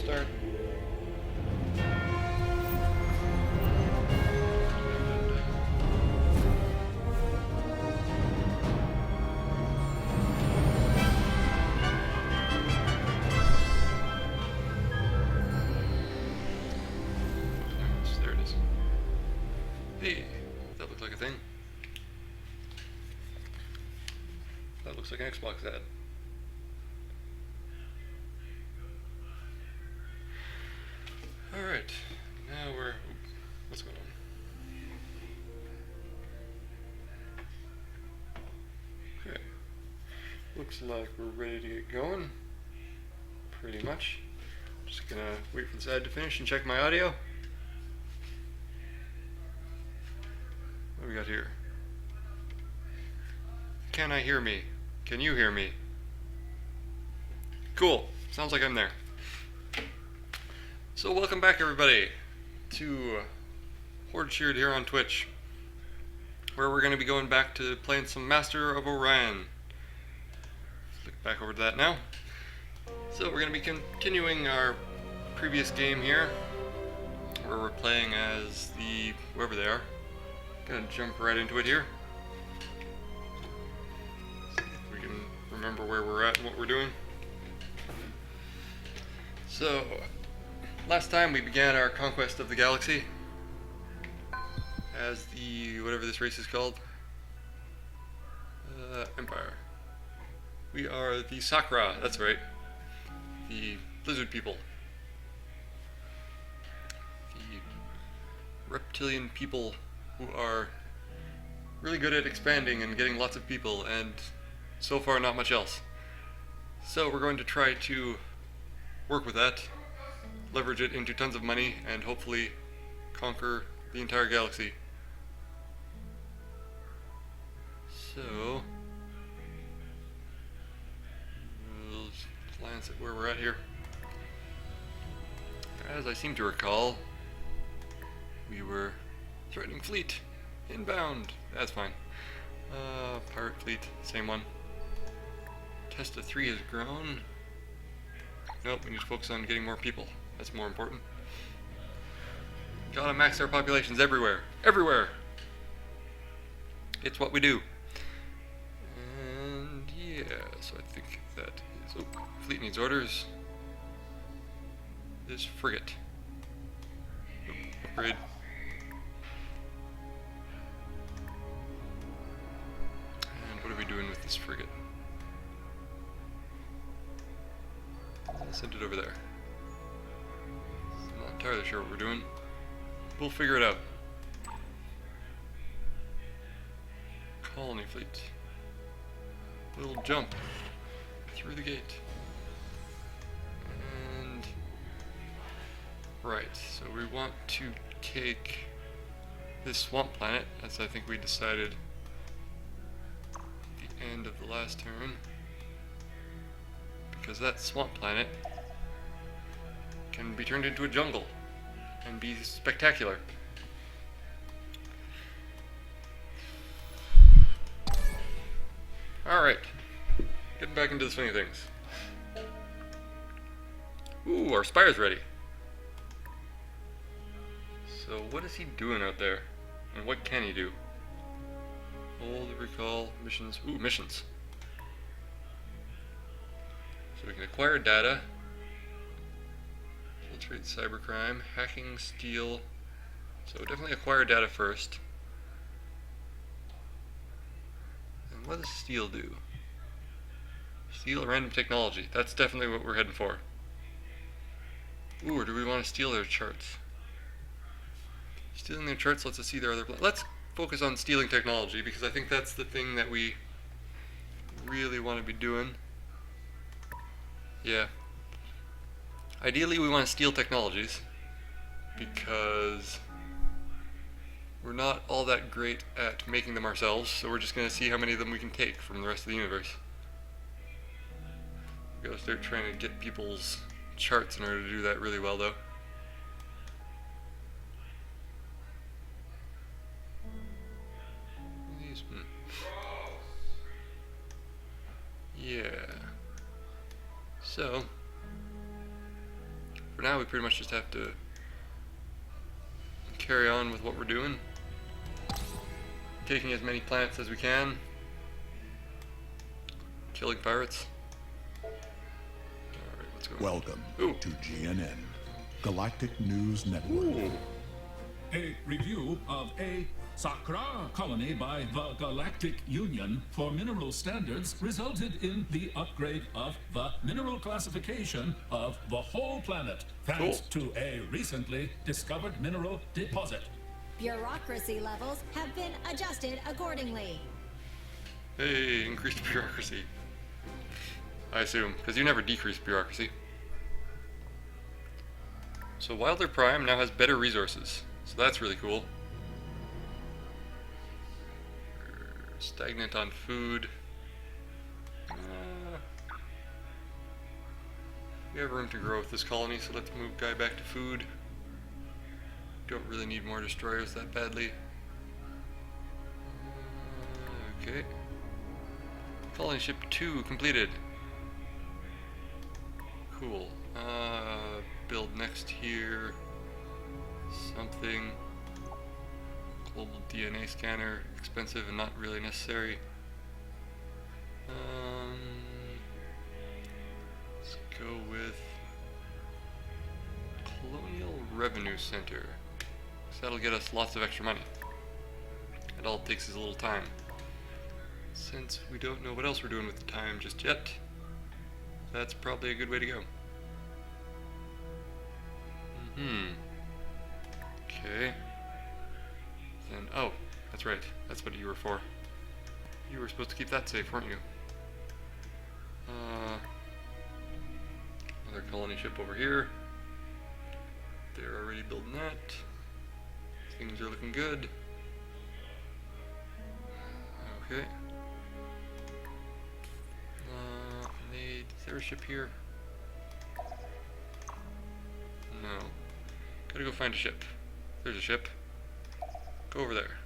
start. There it is. Hey, that looks like a thing. That looks like an Xbox ad. Alright, now we're... what's going on? Okay. Looks like we're ready to get going. Pretty much. Just gonna wait for this ad to finish and check my audio. What do we got here? Can I hear me? Can you hear me? Cool. Sounds like I'm there. So welcome back everybody to Horde Cheered here on Twitch, where we're going to be going back to playing some Master of Orion. Flick back over to that now. So we're going to be continuing our previous game here, where we're playing as the whoever they are. Gonna jump right into it here. See if we can remember where we're at and what we're doing. So last time we began our conquest of the galaxy as the, whatever this race is called, Empire. We are the Sakura, that's right, the lizard people, the reptilian people who are really good at expanding and getting lots of people, and so far not much else. So we're going to try to work with that, leverage it into tons of money, and hopefully conquer the entire galaxy. So we'll glance at where we're at here. As I seem to recall, we were threatening fleet inbound. That's fine. Pirate fleet, same one. Testa 3 has grown. Nope, we need to focus on getting more people. That's more important. Gotta max our populations everywhere. Everywhere! It's what we do. And yeah, so I think that is... oh, fleet needs orders. This frigate. Oh, upgrade. And what are we doing with this frigate? Send it over there. I'm not entirely sure what we're doing. We'll figure it out. Colony fleet. Little jump through the gate. And right, so we want to take this swamp planet, as I think we decided at the end of the last turn. Because that swamp planet can be turned into a jungle and be spectacular. Alright, getting back into the swing of things. Ooh, our spire's ready. So what is he doing out there? And what can he do? Hold, recall, missions. Ooh, missions. So we can acquire data, infiltrate cybercrime, hacking, steal. So definitely acquire data first. And what does steal do? Steal random technology. That's definitely what we're heading for. Ooh, or do we want to steal their charts? Stealing their charts lets us see their other... let's focus on stealing technology, because I think that's the thing that we really want to be doing. Yeah. Ideally we want to steal technologies, because we're not all that great at making them ourselves, so we're just going to see how many of them we can take from the rest of the universe. We've got to start trying to get people's charts in order to do that really well, though. Yeah. So, for now we pretty much just have to carry on with what we're doing. Taking as many planets as we can. Killing pirates. Alright, let's go. Welcome to GNN, Galactic News Network. Ooh. A review of a Sakra colony by the Galactic Union for mineral standards resulted in the upgrade of the mineral classification of the whole planet, thanks to a recently discovered mineral deposit. Bureaucracy levels have been adjusted accordingly. Hey, increased bureaucracy. I assume, because you never decrease bureaucracy. So Wilder Prime now has better resources, so that's really cool. We're stagnant on food. We have room to grow with this colony, so let's move Guy back to food. Don't really need more destroyers that badly. Okay. Colony ship 2 completed. Cool. Build next here. Something. Global DNA scanner. Expensive and not really necessary. Let's go with Colonial Revenue Center. So that'll get us lots of extra money. It all takes us a little time. Since we don't know what else we're doing with the time just yet, that's probably a good way to go. Okay. Then, oh, that's right. That's what you were for. You were supposed to keep that safe, weren't you? Another colony ship over here. They're already building that. Things are looking good. Okay. Is there a ship here? No. Gotta go find a ship. There's a ship. Go over there.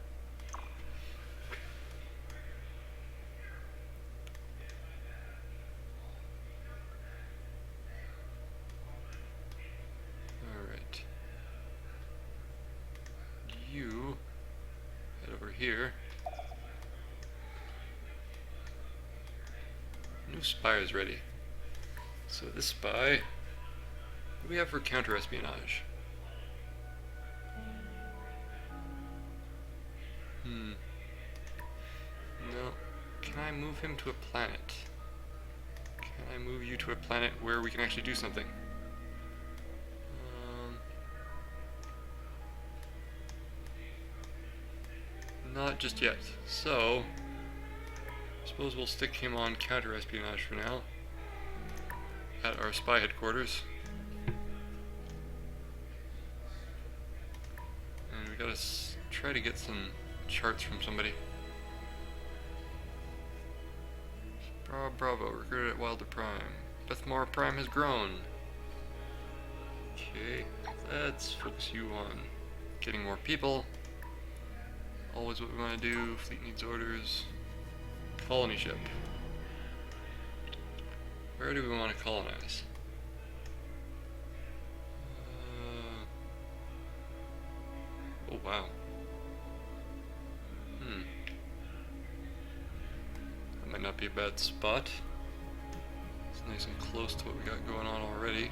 Alright. You head over here. New spy is ready. So this spy, what do we have for counter-espionage? No. Can I move him to a planet? Can I move you to a planet where we can actually do something? Not just yet. So, I suppose we'll stick him on counter-espionage for now. At our spy headquarters. And we gotta try to get some charts from somebody. Bravo, recruited at Wilder Prime. Bethmore Prime has grown. Okay, let's focus you on getting more people. Always what we want to do. Fleet needs orders. Colony ship. Where do we want to colonize? Oh wow. That might not be a bad spot. It's nice and close to what we got going on already.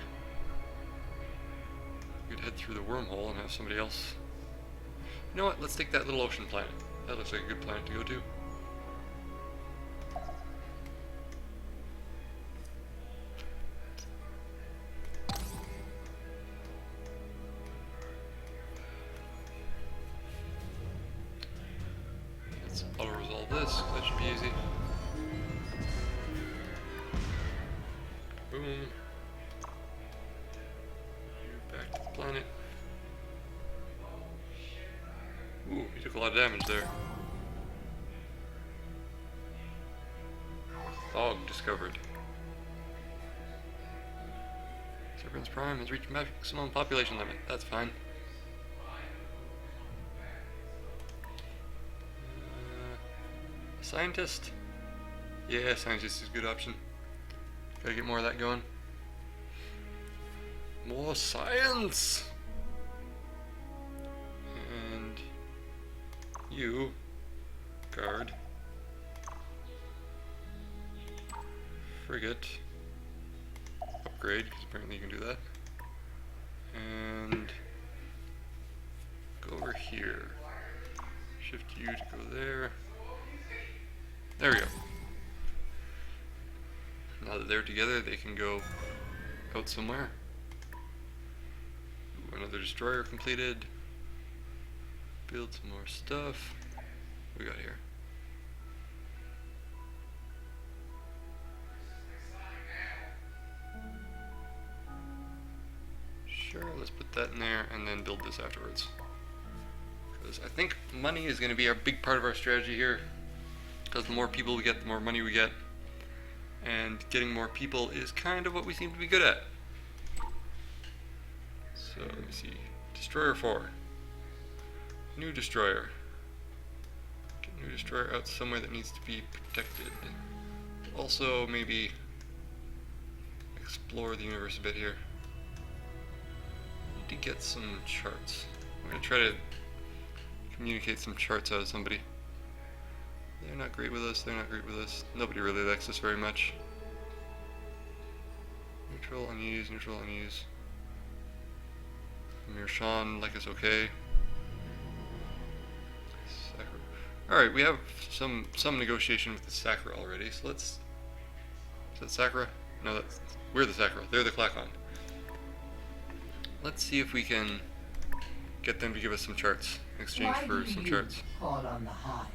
We could head through the wormhole and have somebody else. You know what? Let's take that little ocean planet. That looks like a good planet to go to. Let's auto-resolve this. That should be easy. Boom. Back to the planet. Ooh, he took a lot of damage there. Fog discovered. Supremacy Prime has reached maximum population limit. That's fine. Scientist? Yeah, scientist is a good option. Gotta get more of that going. More science! And you, guard. Frigate. Upgrade, because apparently you can do that. And go over here. Shift U to go there. There we go. Now that they're together, they can go out somewhere. Ooh, another destroyer completed. Build some more stuff. What we got here? Sure, let's put that in there and then build this afterwards. Because I think money is going to be a big part of our strategy here. Because the more people we get, the more money we get. And getting more people is kind of what we seem to be good at. So let me see. Destroyer 4. New destroyer. Get new destroyer out somewhere that needs to be protected. Also maybe explore the universe a bit here. Need to get some charts. I'm going to try to communicate some charts out of somebody. They're not great with us, they're not great with us. Nobody really likes us very much. Neutral, unused, neutral, unused. Amir Shan like us okay. Alright, we have some negotiation with the Sakura already, so let's... Is that Sakura? No, we're the Sakura. They're the Klakon. Let's see if we can get them to give us some charts in exchange for some charts. Call on the hive.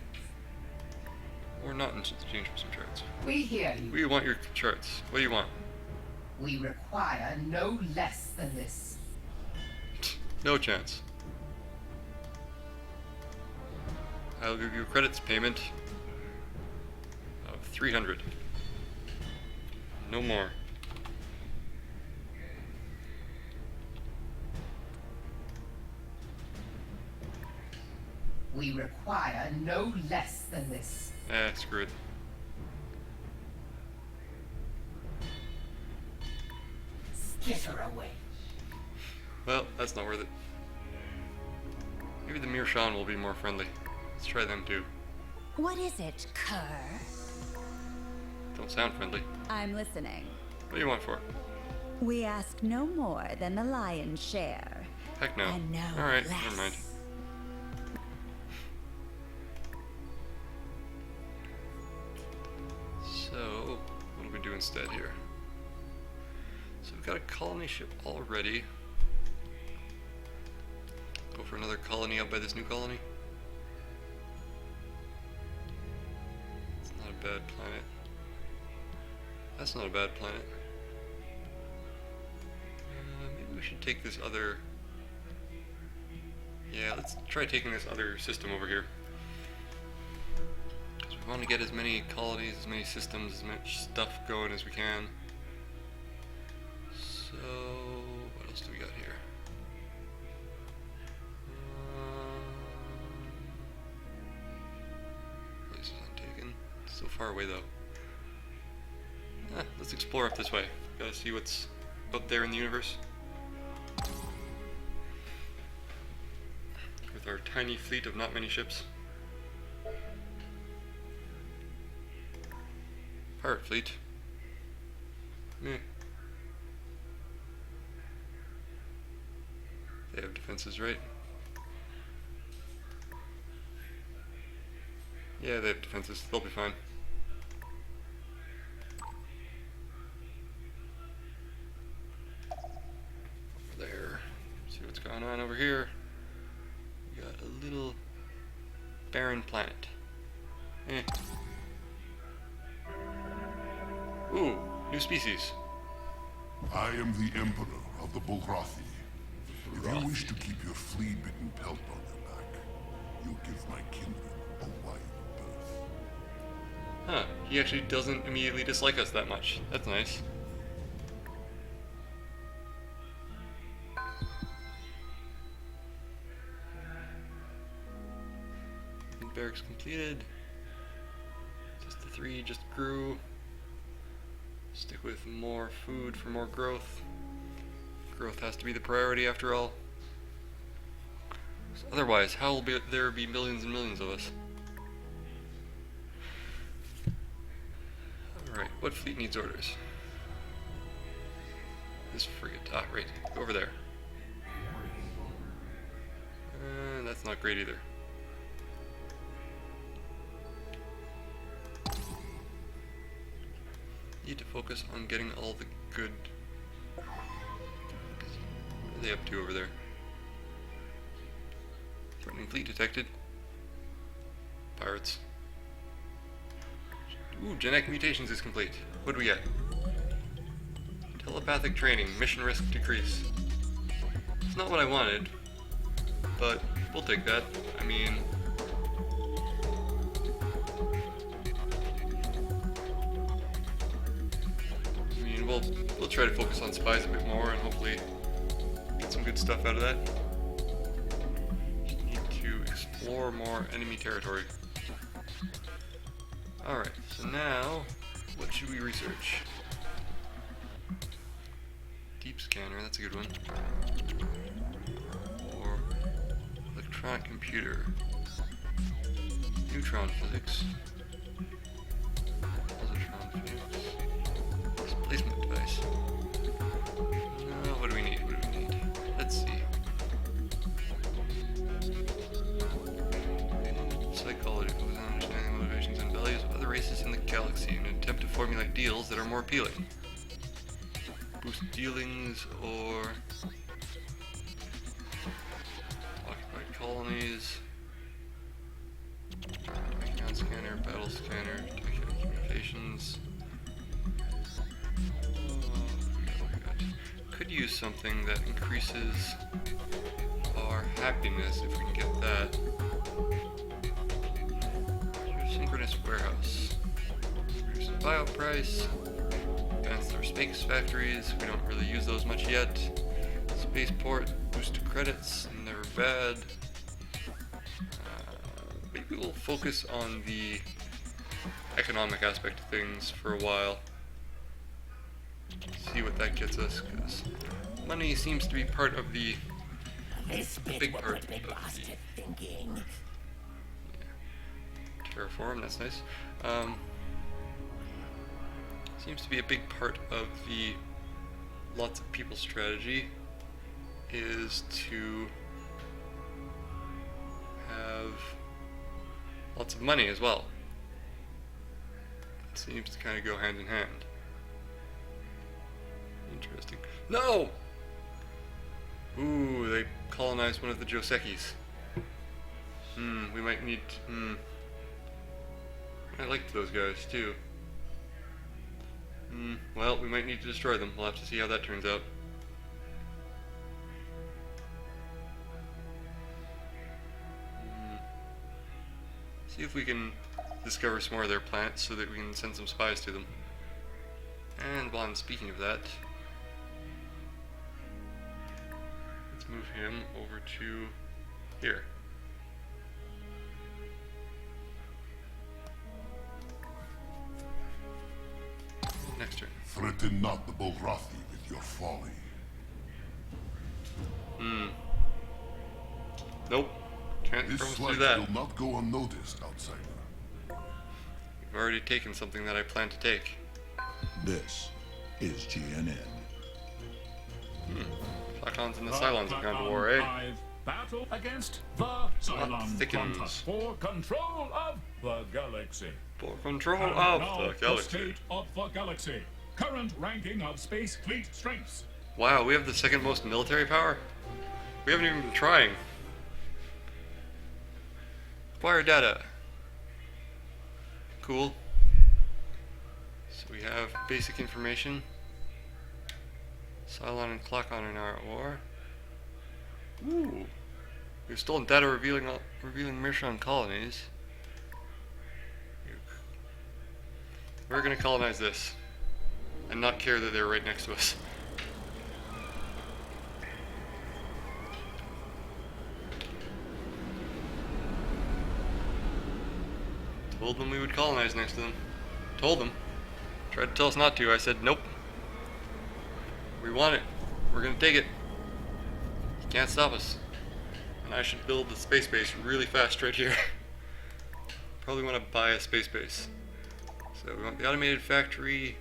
Or not in exchange for some charts. We hear you. We want your charts. What do you want? We require no less than this. No chance. I'll give you a credits payment of 300. No more. We require no less than this. Screw it. Skitter away. Well, that's not worth it. Maybe the Mirshan will be more friendly. Let's try them too. What is it, Kerr? Don't sound friendly. I'm listening. What do you want for it? We ask no more than the lion's share. Heck no. And no Alright, less. never mind. So, what do we do instead here? So we've got a colony ship already. Go for another colony out by this new colony. It's not a bad planet. That's not a bad planet. Maybe we should take this other... Yeah, let's try taking this other system over here. Because we want to get as many colonies, as many systems, as much stuff going as we can. So, what else do we got here? Place is untaken. It's so far away though. Let's explore up this way. Gotta see what's out there in the universe. With our tiny fleet of not many ships. Pirate fleet. Meh. They have defenses, right? Yeah, they have defenses. They'll be fine. Over there. See what's going on over here. We got a little barren planet. Eh. Ooh, new species. I am the Emperor of the Bulrathi. If you wish to keep your flea-bitten pelt on your back, you give my kindred a wide berth. Huh, he actually doesn't immediately dislike us that much. That's nice. Barracks completed. Just the 3 just grew. Stick with more food for more growth. Growth has to be the priority after all. Otherwise, how will there be millions and millions of us? Alright, what fleet needs orders? This frigate. Ah, right. Go over there. That's not great either. Need to focus on getting all the good... What are they up to over there? Threatening fleet detected. Pirates. Ooh, genetic mutations is complete. What do we get? Telepathic training. Mission risk decrease. It's not what I wanted, but we'll take that. I mean... We'll try to focus on spies a bit more and hopefully get some good stuff out of that. Just need to explore more enemy territory. Alright, so now, what should we research? Deep scanner, that's a good one. Or electronic computer. Neutron physics. Positron physics. Displacement device. No, what do we need? What do we need? Let's see. Psychology focuses on understanding the motivations and values of other races in the galaxy in an attempt to formulate deals that are more appealing. Boost dealings or occupied colonies. Background scanner, battle scanner, communications. Could use something that increases our happiness if we can get that. Synchronous warehouse. Reduce the buyout price. Advance their space factories. We don't really use those much yet. Spaceport. Boost credits. Never bad. Maybe we'll focus on the economic aspect of things for a while. See what that gets us, because money seems to be part of the big part of the terraform. That's nice. Seems to be a big part of the lots of people strategy is to have lots of money as well. It seems to kind of go hand in hand. Interesting. No! Ooh, they colonized one of the Josekis. We might need... I liked those guys, too. Well, we might need to destroy them. We'll have to see how that turns out. See if we can discover some more of their planets so that we can send some spies to them. And while I'm speaking of that, let's move him over to here. Next turn. Threaten not the Bulgrathi with your folly. Nope. Can't This promise to do slight that. will not go unnoticed, outsider. We've already taken something that I plan to take. This is GNN. Flacons and the Cylons have gone to war, eh? Battle against the Cylon thickens. Quanta for control of the galaxy. For control And of now, the galaxy. state of the galaxy. Current ranking of space fleet strengths. Wow, we have the second most military power? We haven't even been trying. Acquire data. Cool. So we have basic information. Cylon and Klakon are now at war. Ooh. We've stolen data revealing Mirshon colonies. We're gonna colonize this. And not care that they're right next to us. Told them we would colonize next to them. Told them. Tried to tell us not to. I said, nope. We want it. We're gonna take it. Can't stop us. And I should build the space base really fast right here. Probably want to buy a space base. So we want the automated factory.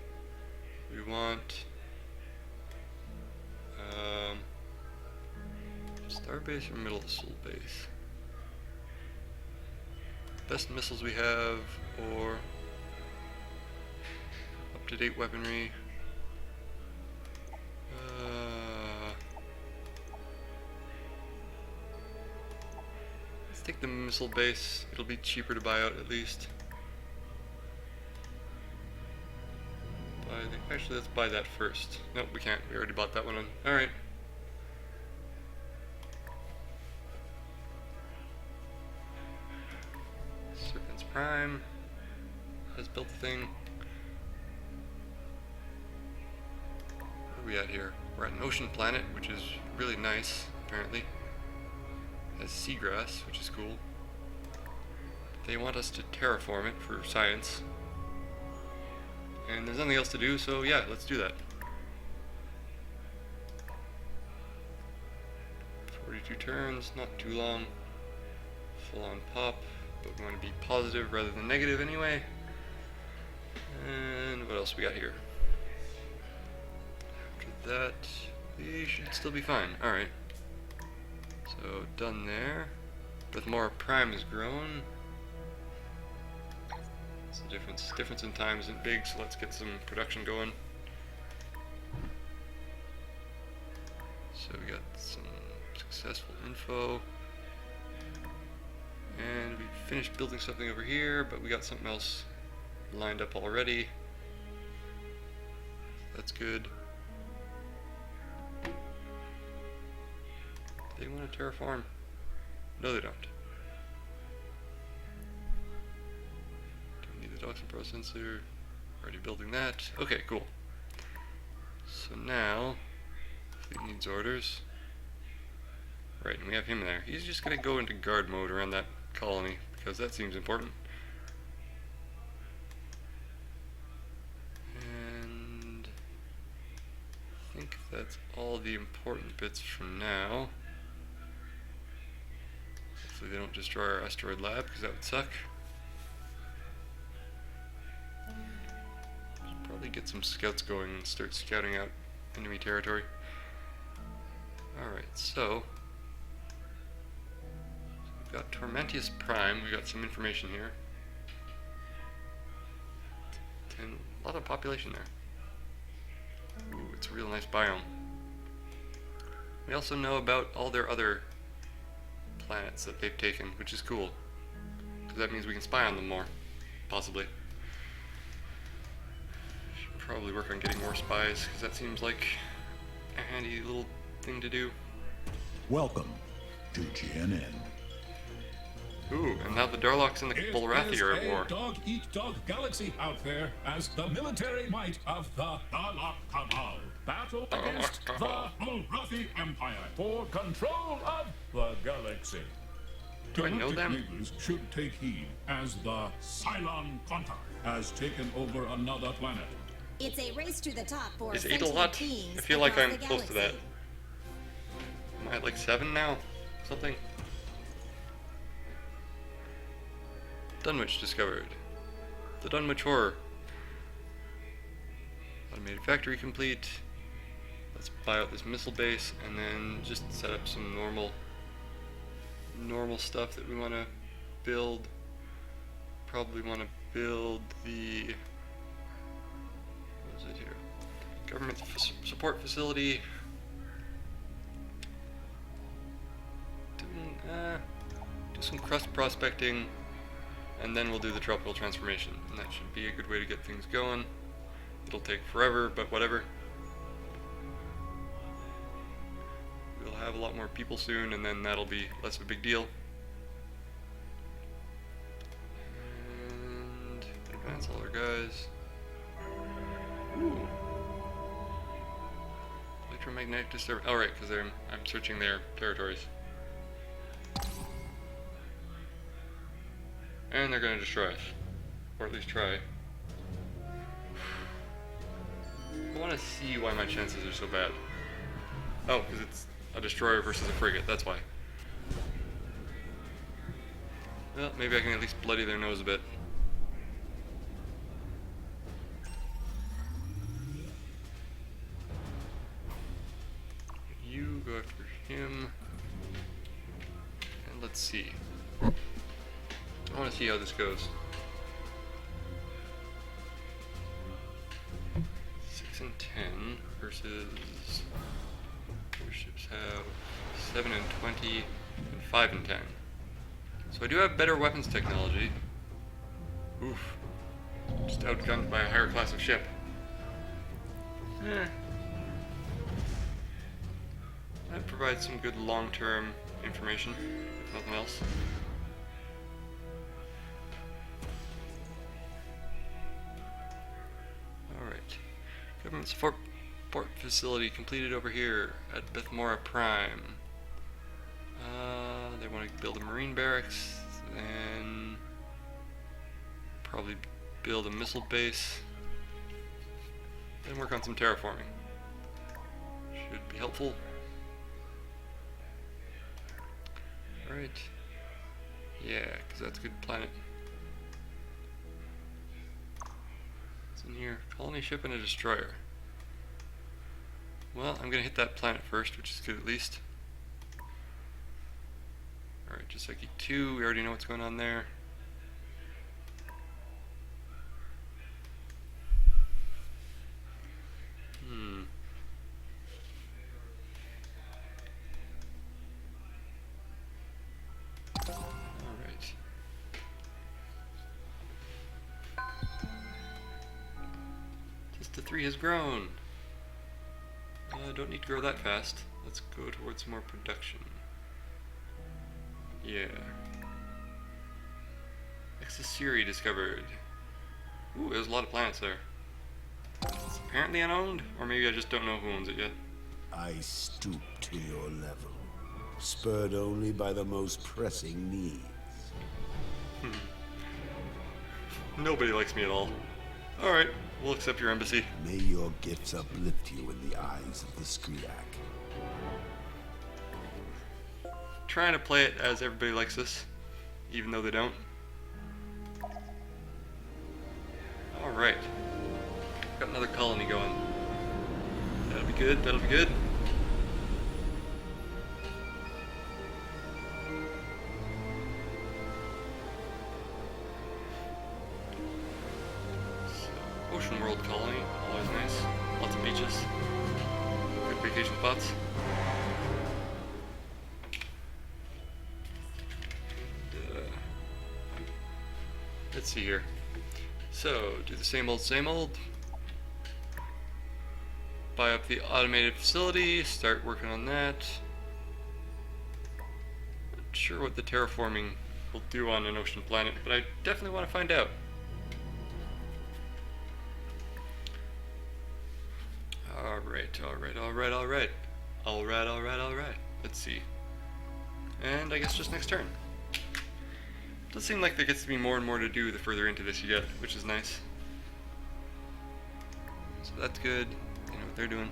We want star base or middle soul base. Best missiles we have, or up-to-date weaponry. Let's take the missile base. It'll be cheaper to buy out at least. Actually, let's buy that first. Nope, we can't. We already bought that one. Alright. Serpent's Prime has built the thing. Where are we at here? We're at an ocean planet, which is really nice, apparently. It has seagrass, which is cool. They want us to terraform it for science. And there's nothing else to do, so yeah, let's do that. 42 turns, not too long. Full on pop, but we want to be positive rather than negative anyway. And what else we got here? After that, we should still be fine. Alright. So, done there. With more prime is grown. The difference in time isn't big, so let's get some production going. So we got some successful info, and we finished building something over here, but we got something else lined up already. That's good. They want to terraform? No, they don't. Toxin Pro sensor, already building that. Okay, cool. So now, fleet needs orders. Right, and we have him there. He's just gonna go into guard mode around that colony, because that seems important. And I think that's all the important bits from now. Hopefully they don't destroy our asteroid lab, because that would suck. Probably get some scouts going and start scouting out enemy territory. Alright, so we've got Tormentius Prime, we got some information here. And a lot of population there. Ooh, it's a real nice biome. We also know about all their other planets that they've taken, which is cool. Because that means we can spy on them more, possibly. Probably work on getting more spies, because that seems like a handy little thing to do. Welcome to GNN. Ooh, and now the Darlocks and the Bulrathi are at war. It is a dog-eat-dog galaxy out there as the military might of the Darlock Cabal battle against the Bulrathi Empire for control of the galaxy. Do I know Galactic them? leaders should take heed as the Cylon Quanta has taken over another planet. It's a race to the top for Is 8 a sentient lot? beings I feel like across I'm the close to that. galaxy. Am I at like 7 now? Something? Dunwich discovered. The Dunwich Horror. Automated factory complete. Let's buy out this missile base and then just set up some normal stuff that we want to build. Probably want to build the... what is it here? Government support facility. Do some crust prospecting, and then we'll do the tropical transformation, and that should be a good way to get things going. It'll take forever, but whatever. We'll have a lot more people soon, and then that'll be less of a big deal. And advance all our guys. Ooh. Electromagnetic disturbance. Oh, right, because I'm searching their territories. And they're going to destroy us. Or at least try. I want to see why my chances are so bad. Oh, because it's a destroyer versus a frigate, that's why. Well, maybe I can at least bloody their nose a bit. You go after him. And let's see. I want to see how this goes. 6 and 10 versus... Your ships have 7 and 20 and 5 and 10. So I do have better weapons technology. Oof. Just outgunned by a higher class of ship. That provides some good long-term information, if nothing else. Alright. Government support facility completed over here at Bethmora Prime. They want to build a marine barracks, and probably build a missile base, then work on some terraforming. Should be helpful. Alright. Yeah, because that's a good planet. What's in here? Colony ship and a destroyer. Well, I'm going to hit that planet first, which is good at least. Alright, Joseki 2, we already know what's going on there. Alright. Just the 3 has grown. Don't need to grow that fast. Let's go towards more production. Yeah. Exosiri discovered. Ooh, there's a lot of planets there. It's apparently unowned, or maybe I just don't know who owns it yet. I stoop to your level, spurred only by the most pressing needs. Nobody likes me at all. Alright, we'll accept your embassy. May your gifts uplift you in the eyes of the Skriak. Trying to play it as everybody likes us, even though they don't. Alright. Got another colony going. That'll be good, that'll be good. So, Ocean World colony, always nice. Lots of beaches. Good vacation spots. Let's see here. So, do the same old. Buy up the automated facility, start working on that. Not sure what the terraforming will do on an ocean planet, but I definitely want to find out. Alright. Let's see. And I guess just next turn. Does seem like there gets to be more and more to do the further into this you get, which is nice. So that's good. They know what they're doing.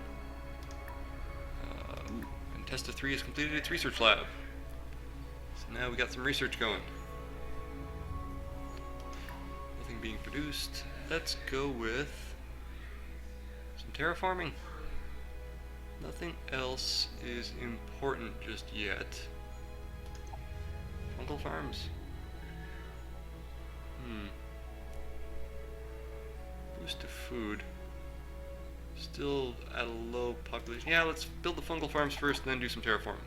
And Testa 3 has completed its research lab. So now we got some research going. Nothing being produced. Let's go with some terraforming. Nothing else is important just yet. Fungal farms. Boost to food. Still at a low population. Yeah, let's build the fungal farms first and then do some terraforming.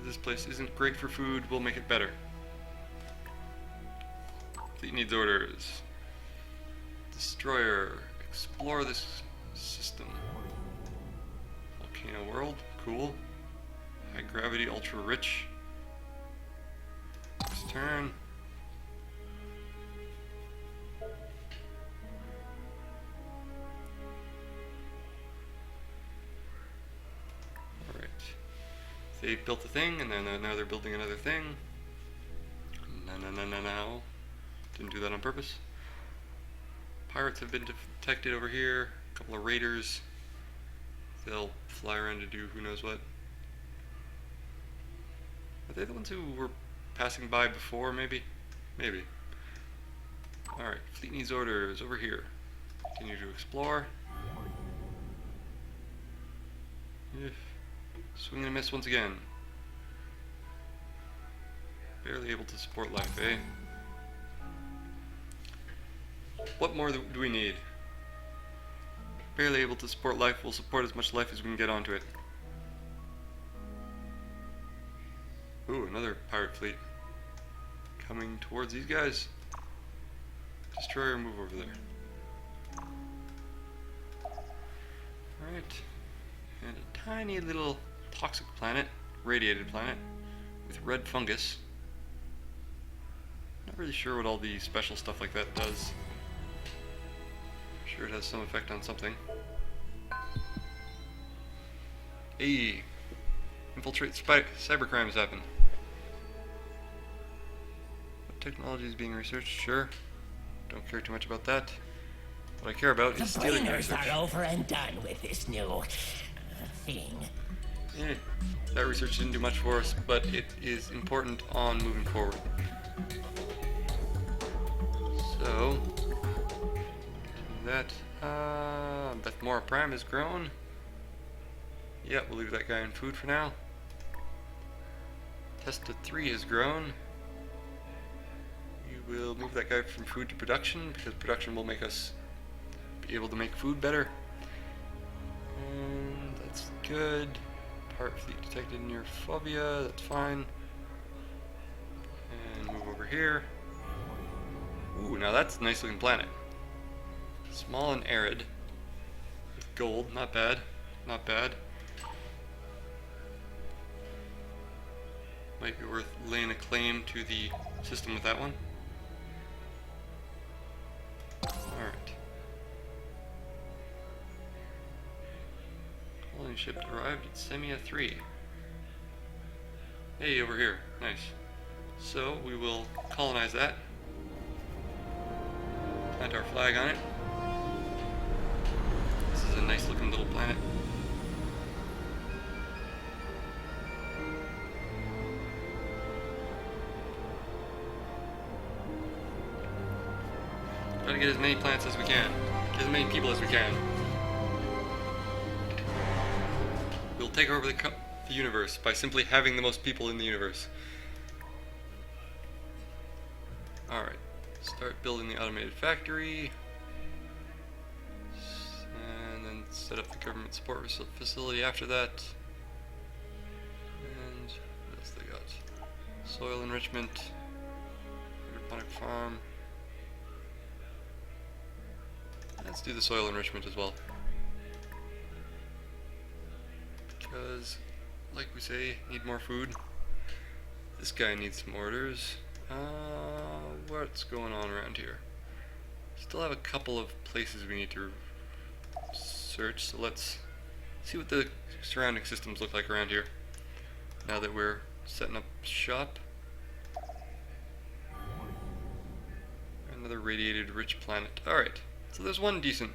This place isn't great for food, we'll make it better. Fleet needs orders. Destroyer. Explore this system. Volcano world. Cool. High gravity, ultra rich. Next turn. They built a thing, and then now they're building another thing. No. Didn't do that on purpose. Pirates have been detected over here. A couple of raiders. They'll fly around to do who knows what. Are they the ones who were passing by before, maybe? Maybe. Alright, fleet needs orders over here. Continue to explore. Swing and a miss once again. Barely able to support life, eh? What more do we need? Barely able to support life. We'll support as much life as we can get onto it. Ooh, another pirate fleet. Coming towards these guys. Destroyer, move over there. Alright. And a tiny little toxic planet, radiated planet, with red fungus. Not really sure what all the special stuff like that does. I'm sure it has some effect on something. Hey! Infiltrate cybercrimes happen. What technology is being researched? Sure. Don't care too much about that. What I care about is stealing Brainers research. are over and done with this new thing. That research didn't do much for us, but it is important on moving forward. So, that Bethmora Prime has grown. Yeah, we'll leave that guy in food for now. Testa 3 has grown. We will move that guy from food to production, because production will make us be able to make food better. And that's good. Pirate fleet detected near Phobia, that's fine. And move over here. Ooh, now that's a nice looking planet. Small and arid. With gold, not bad. Not bad. Might be worth laying a claim to the system with that one. Alright. Colony ship arrived at Semia 3. Hey, over here. Nice. So, we will colonize that. Plant our flag on it. This is a nice looking little planet. Try to get as many plants as we can. Get as many people as we can. We'll take over the universe by simply having the most people in the universe. Alright. Start building the automated factory. And then set up the government support facility after that. And what else they got? Soil enrichment. Hydroponic farm. Let's do the soil enrichment as well. Because, like we say, need more food. This guy needs some orders. What's going on around here? Still have a couple of places we need to search, so let's see what the surrounding systems look like around here. Now that we're setting up shop. Another radiated rich planet. Alright. So there's one decent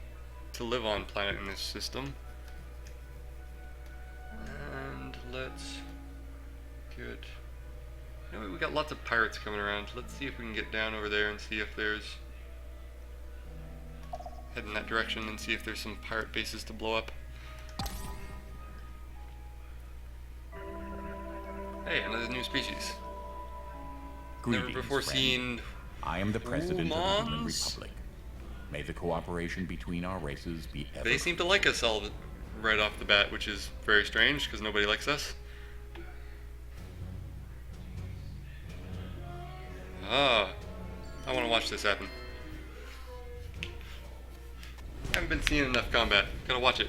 to live on planet in this system. And let's good. You know, we got lots of pirates coming around. Let's see if we can get down over there and see if there's head in that direction and see if there's some pirate bases to blow up. Hey, another new species. Greetings, Never before friend. seen I am the president of the Human humans. Republic. May the cooperation between our races be ever. They seem to like us all right off the bat, which is very strange because nobody likes us. Ah, I want to watch this happen. I haven't been seeing enough combat. Gotta watch it.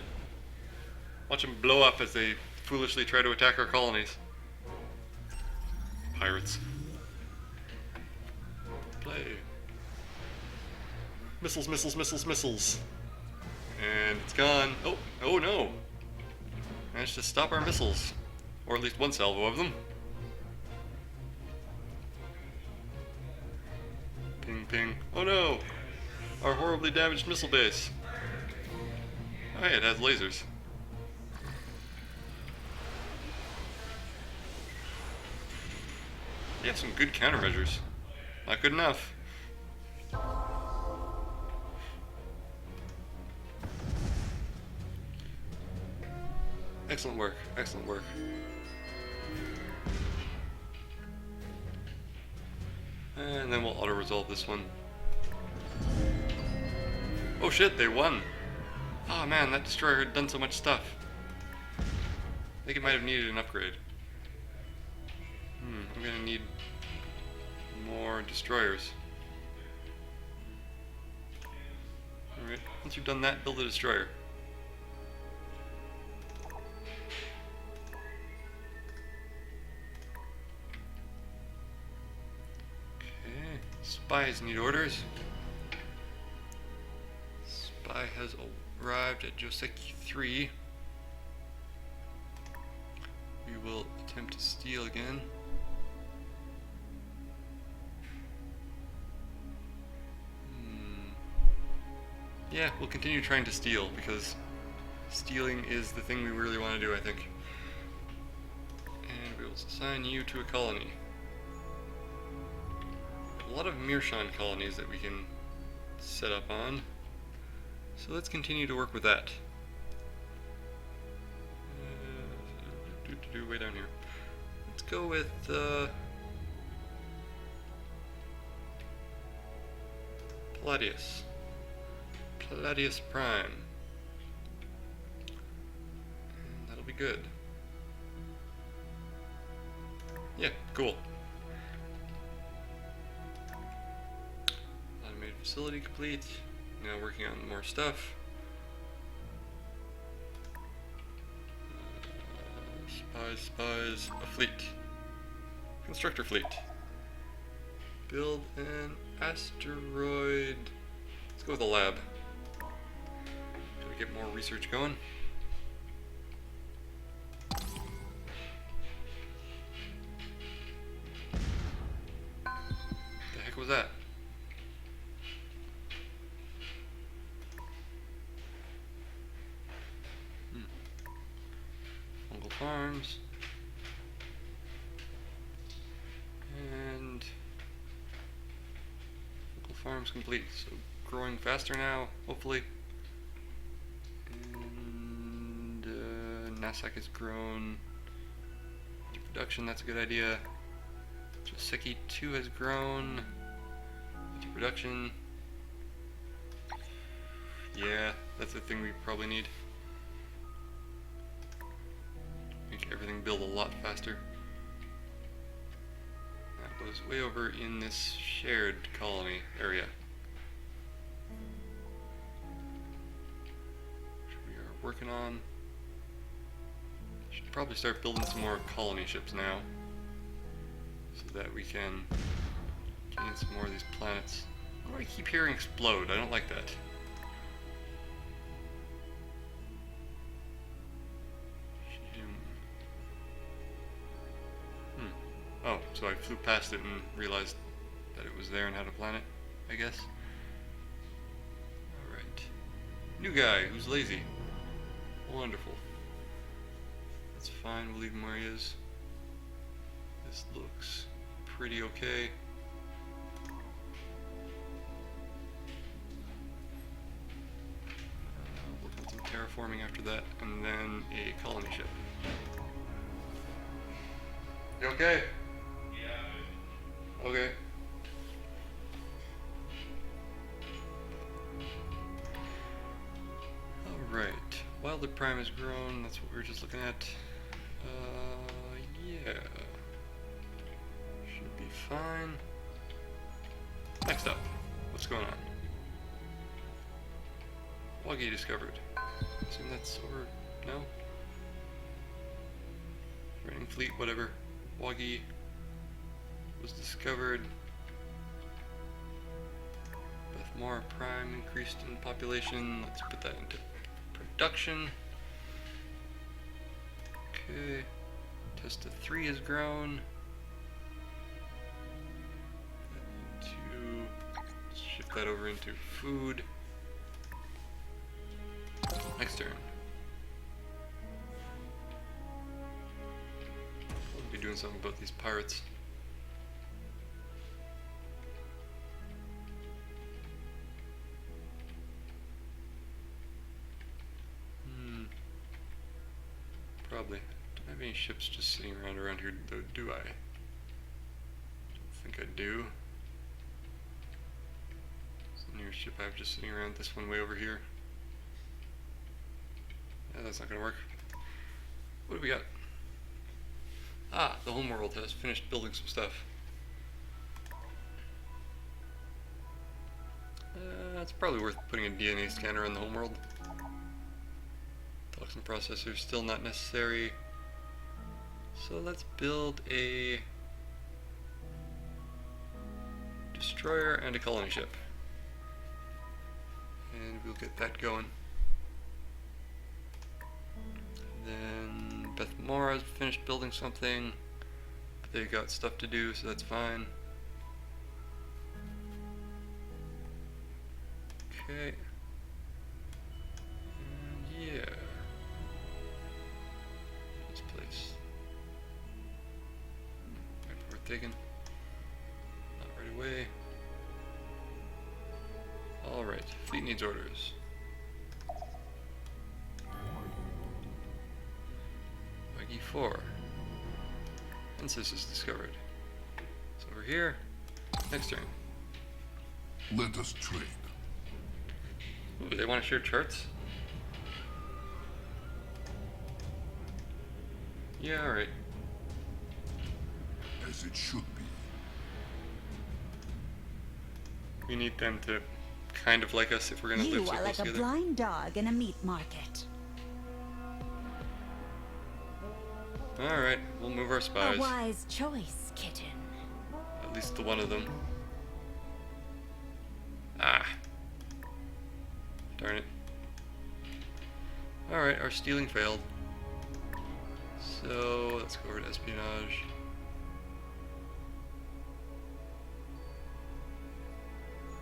Watch them blow up as they foolishly try to attack our colonies. Pirates. Play. Missiles, missiles, missiles, missiles. And it's gone. Oh, oh no. Managed to stop our missiles. Or at least one salvo of them. Ping, ping. Oh no! Our horribly damaged missile base. Oh, hey, it has lasers. You have some good countermeasures. Not good enough. Excellent work. Excellent work. And then we'll auto-resolve this one. Oh shit, they won! Oh man, that destroyer had done so much stuff. I think it might have needed an upgrade. I'm gonna need more destroyers. Alright, once you've done that, build a destroyer. Okay, spies need orders. Spy has arrived at Joseki 3. We will attempt to steal again. Yeah, we'll continue trying to steal, because stealing is the thing we really want to do, I think. And we will assign you to a colony. A lot of Meershan colonies that we can set up on. So let's continue to work with that. Way down here. Let's go with Palladius. Palladius Prime. And that'll be good. Yeah, cool. Automated facility complete. Now working on more stuff. Spies, a fleet. Constructor fleet. Build an asteroid. Let's go with a lab. Should we get more research going? The heck was that? Fungal farms. And fungal farms complete. So growing faster now, hopefully. And Nasak has grown into production, that's a good idea. Joseki 2 has grown into production. Yeah, that's the thing we probably need. Make everything build a lot faster. That was way over in this shared colony area. Which we are working on. Should probably start building some more colony ships now, so that we can gain some more of these planets. Why do I keep hearing explode? I don't like that. Oh, so I flew past it and realized that it was there and had a planet, I guess. Alright. New guy who's lazy. Wonderful. That's fine, we'll leave him where he is. This looks pretty okay. Work on some terraforming after that, and then a colony ship. You okay? Yeah. Okay. Alright. Wilder Prime has grown, that's what we were just looking at. Yeah. Should be fine. Next up, what's going on? Wagi discovered. Assume that's over. No? Raining fleet, whatever. Wagi was discovered. Bethmar Prime increased in population. Let's put that into production. Okay. Testa 3 has grown. Shift that over into food. Next turn. We'll be doing something about these pirates. Probably. Don't have any ships just sitting around here, though, do I? Don't think I do. It's the nearest ship I have just sitting around, this one way over here. Yeah, that's not gonna work. What do we got? Ah, the homeworld has finished building some stuff. It's probably worth putting a DNA scanner on the homeworld. Toxin processors still not necessary. So let's build a destroyer and a colony ship. And we'll get that going. Then Beth Mora's finished building something, but they got stuff to do, so that's fine. Okay. And yeah. This place. Right, we're taken. Not right away. Alright, fleet needs orders. Waggy 4. Census is discovered. It's over here. Next turn. Let us trade. Ooh, they want to share charts? Yeah, alright. As it should be. We need them to kind of like us if we're going to live so You are close like a together. blind dog in a meat market. Alright, we'll move our A spies. wise choice, kitten. At least the one of them. Ah. Darn it. Alright, our stealing failed. So, let's go over to espionage.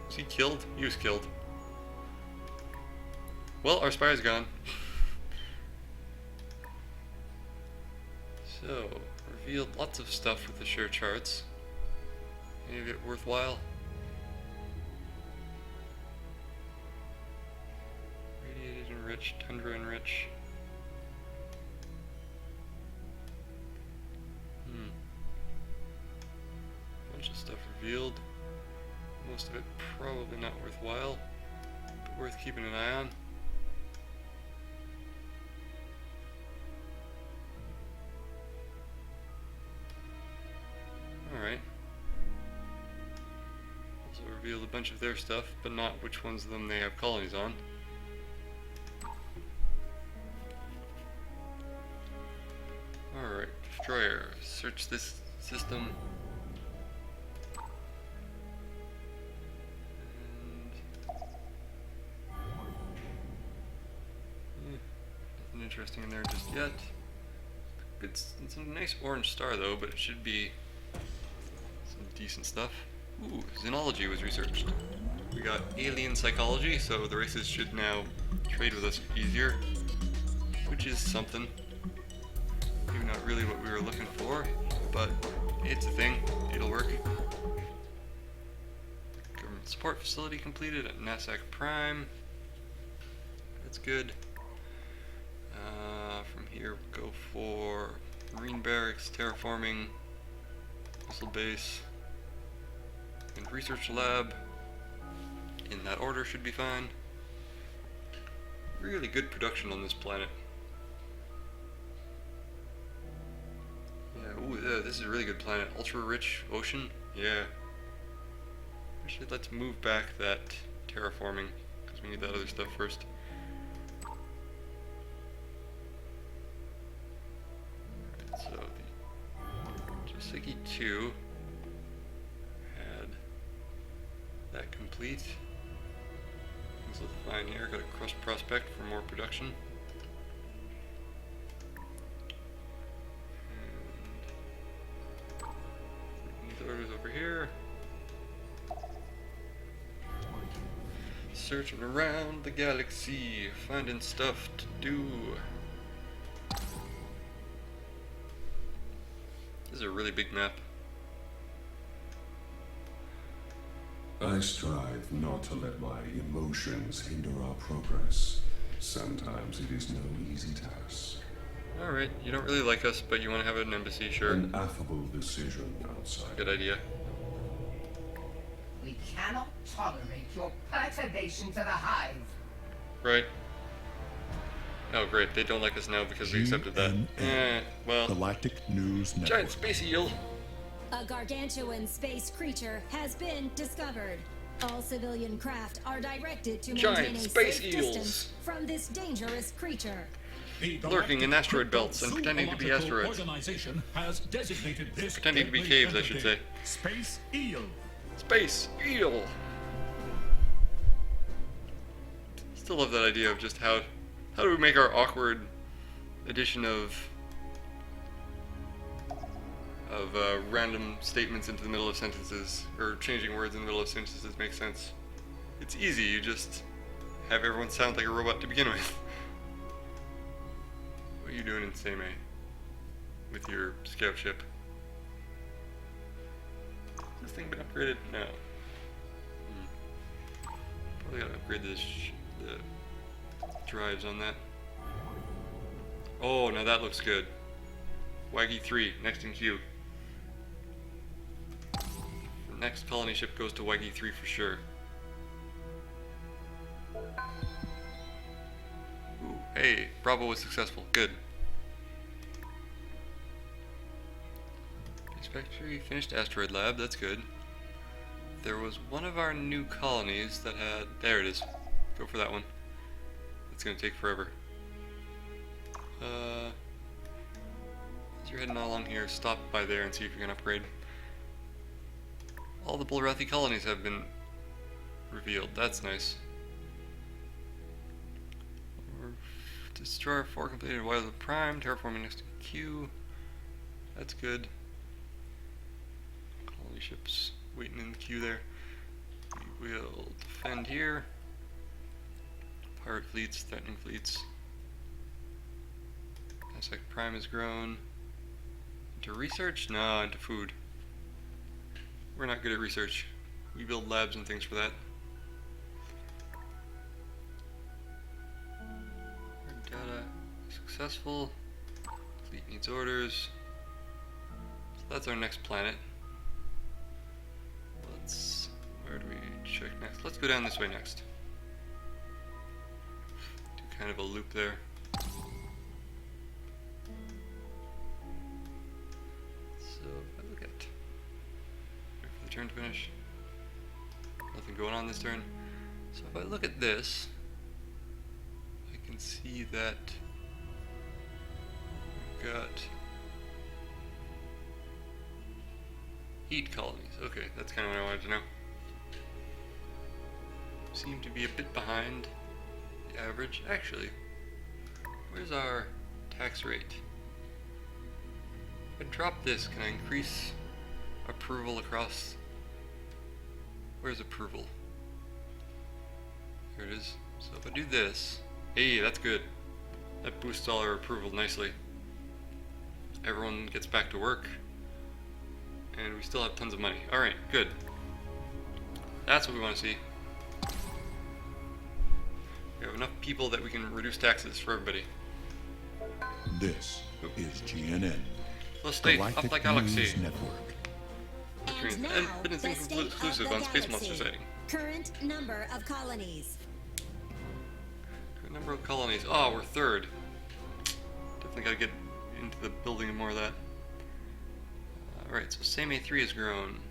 Was he killed? He was killed. Well, our spy is gone. So, revealed lots of stuff with the share charts. Any of it worthwhile? Radiated enriched, tundra enriched. Bunch of stuff revealed. Most of it probably not worthwhile, but worth keeping an eye on. Alright. Also revealed a bunch of their stuff, but not which ones of them they have colonies on. Alright, destroyer. Search this system. Nothing interesting in there just yet. It's a nice orange star though, but it should be some decent stuff. Ooh, xenology was researched. We got alien psychology, so the races should now trade with us easier, which is something. Maybe not really what we were looking for, but it's a thing. It'll work. Government support facility completed at NASAC Prime. That's good. From here, we'll go for Marine Barracks, Terraforming, Missile Base, and Research Lab. In that order should be fine. Really good production on this planet. Yeah, ooh, yeah, this is a really good planet. Ultra-rich ocean. Yeah. Actually, let's move back that terraforming, because we need that other stuff first. So, the Joseki 2 had that complete. Things look fine here. Got a crust prospect for more production. And orders over here. Searching around the galaxy, finding stuff to do. This is a really big map. I strive not to let my emotions hinder our progress. Sometimes it is no easy task. Alright, you don't really like us, but you want to have an embassy, sure. An affable decision, outsider. Good idea. We cannot tolerate your perturbation to the hive. Right. Oh great, they don't like us now because we accepted that. Well, Galactic News Network. giant space eel. A gargantuan space creature has been discovered. All civilian craft are directed to Giant maintain a space safe eels. distance from this dangerous creature. The Lurking in Galactic asteroid belts and pretending to be Zoological asteroids. Organization has designated this Pretending to be deadly caves, I should entity say. Space eel. Space eel. Still love that idea of just how do we make our awkward addition of random statements into the middle of sentences, or changing words in the middle of sentences make sense. It's easy, you just have everyone sound like a robot to begin with. What are you doing in Seme with your scout ship? Has this thing been upgraded? No. Probably gotta upgrade the drives on that. Oh, now that looks good. Waggy 3, next in queue. The next colony ship goes to Waggy 3 for sure. Ooh, hey, Bravo was successful. Good. Space Factory finished asteroid lab, that's good. There was one of our new colonies that had... There it is. Go for that one. It's gonna take forever. As you're heading along here, stop by there and see if you can upgrade. All the Bulrathi colonies have been revealed. That's nice. Destroyer 4 completed. Wilder Prime. Terraforming next to Q. That's good. Colony ships waiting in the queue there. We will defend here. Pirate fleets, threatening fleets. Aztec Prime has grown. Into research? No, into food. We're not good at research. We build labs and things for that. Our data successful. Fleet needs orders. So that's our next planet. Where do we check next? Let's go down this way next. Do kind of a loop there. So if I look at, wait for the turn to finish. Nothing going on this turn. So if I look at this, I can see that we've got heat colonies. Okay, that's kind of what I wanted to know. Seem to be a bit behind the average. Actually, where's our tax rate? If I drop this, can I increase approval across? Where's approval? There it is. So if I do this, hey, that's good. That boosts all our approval nicely. Everyone gets back to work, and we still have tons of money. Alright, good. That's what we want to see. We have enough people that we can reduce taxes for everybody. This is GNN. Let's stay Galactic up the galaxy. News Network. And now, Been the state of exclusive the on Space galaxy. Monster sighting. Current number of colonies. Current number of colonies. Oh, we're third. Definitely gotta get into the building more of that. Alright, so Same 3 has grown.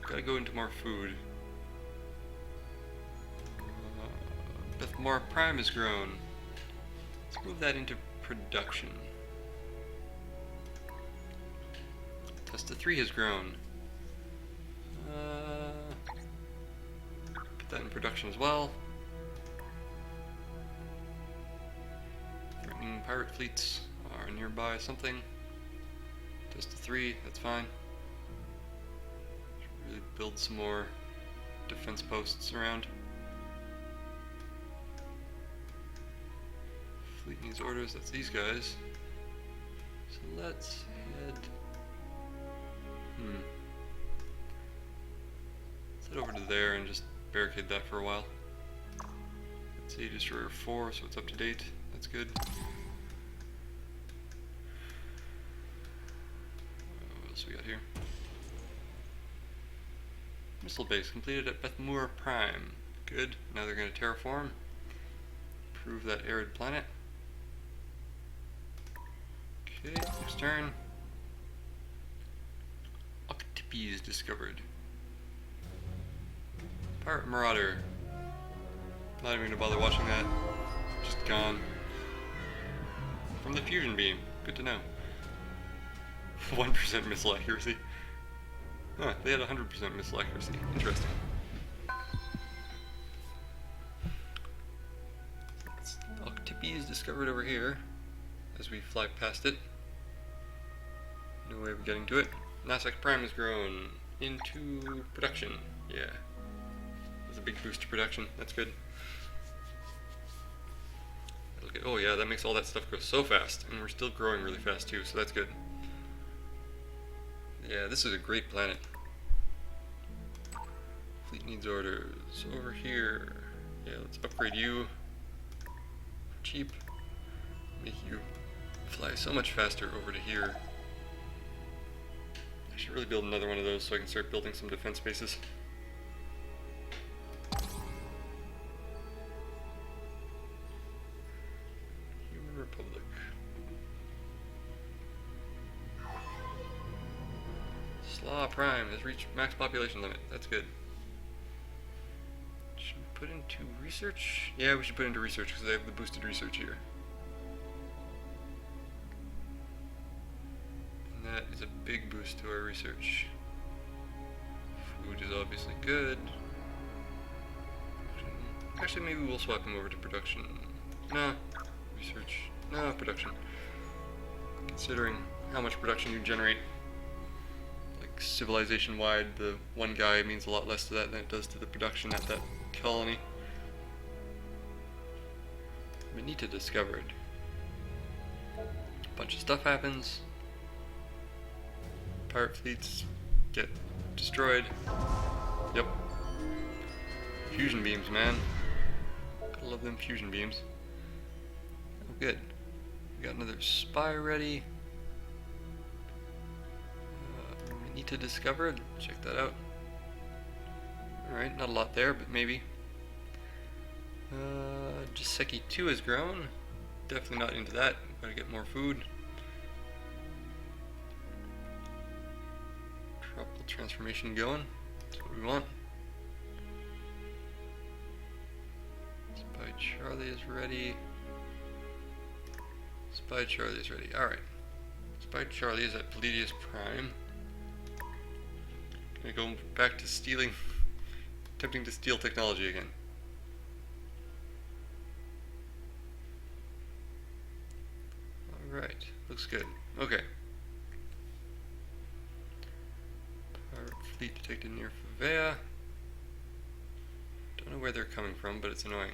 Gotta go into more food. Bethmore Prime has grown. Let's move that into production. Testa 3 has grown. Put that in production as well. Threatening pirate fleets are nearby something. Testa 3, that's fine. Should really build some more defense posts around. Fleet needs orders, that's these guys. So let's head... Let's head over to there and just barricade that for a while. Let's see, Destroyer 4, so it's up to date. That's good. else we got here? Missile base completed at Bethmoor Prime. Good. Now they're going to terraform. Prove that arid planet. Okay, next turn. Octipes discovered. Pirate Marauder. Not even going to bother watching that. Just gone. From the fusion beam. Good to know. 1% missile accuracy. Huh, they had 100% missile accuracy. Interesting. Octipes discovered over here as we fly past it. No way of getting to it. Nasek Prime has grown into production. Yeah. That's a big boost to production. That's good. Look at, oh yeah, that makes all that stuff go so fast. And we're still growing really fast too, so that's good. Yeah, this is a great planet. Fleet needs orders. Over here. Yeah, let's upgrade you. Cheap. Make you fly so much faster over to here. I should really build another one of those so I can start building some defense bases. Human Republic. Slaw Prime has reached max population limit. That's good. Should we put into research? Yeah, we should put into research because they have the boosted research here. And that is a big boost to our research. Food is obviously good. Actually, maybe we'll swap him over to production. Nah, research. No, production. Considering how much production you generate, like civilization-wide, the one guy means a lot less to that than it does to the production at that colony. Benita discovered. A bunch of stuff happens. Pirate fleets get destroyed. Yep. Fusion beams, man. Gotta love them fusion beams. Oh, good. We got another spy ready. Benita discovered. Check that out. Alright, not a lot there, but maybe. Jiseki 2 has grown. Definitely not into that. Gotta get more food. Tropical transformation going. That's what we want. Spy Charlie is ready. Spy Charlie is ready. Alright. Spy Charlie is at Palladius Prime. Gonna go back to stealing. Attempting to steal technology again. Alright. Looks good. Okay. Pirate fleet detected near Favea. Don't know where they're coming from, but it's annoying.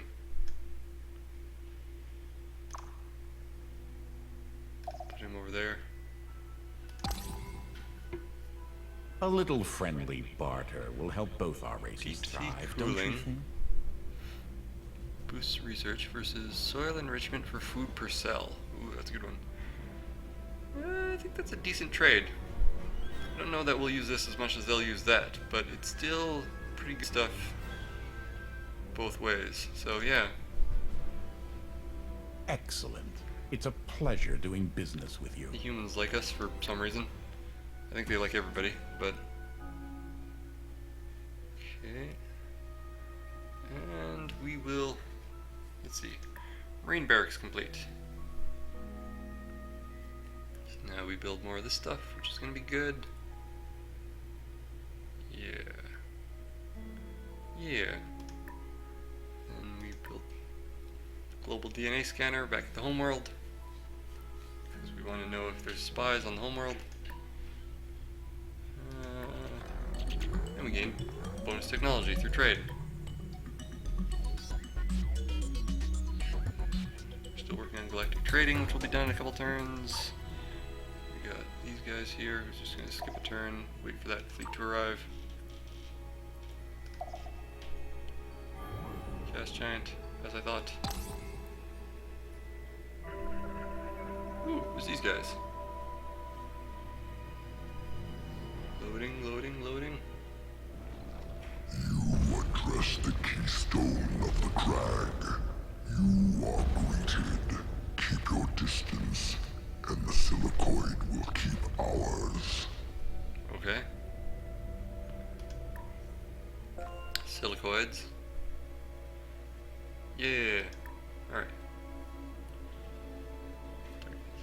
Put him over there. A little friendly barter will help both our races thrive, don't you think? Boosts research versus soil enrichment for food per cell. Ooh, that's a good one. I think that's a decent trade. I don't know that we'll use this as much as they'll use that, but it's still pretty good stuff both ways. So yeah. Excellent. It's a pleasure doing business with you. The humans like us for some reason. I think they like everybody, but... Okay. And we will... Let's see. Marine barracks complete. So now we build more of this stuff, which is going to be good. Yeah. Yeah. And we built global DNA scanner back at the homeworld. Because we want to know if there's spies on the homeworld. And we gain bonus technology through trade. We're still working on galactic trading, which will be done in a couple turns. We got these guys here who's just going to skip a turn, wait for that fleet to arrive. Gas giant, as I thought. Ooh, there's these guys. Loading, loading, loading. You address the keystone of the crag. You are greeted. Keep your distance, and the silicoid will keep ours. Okay. Silicoids. Yeah. Alright.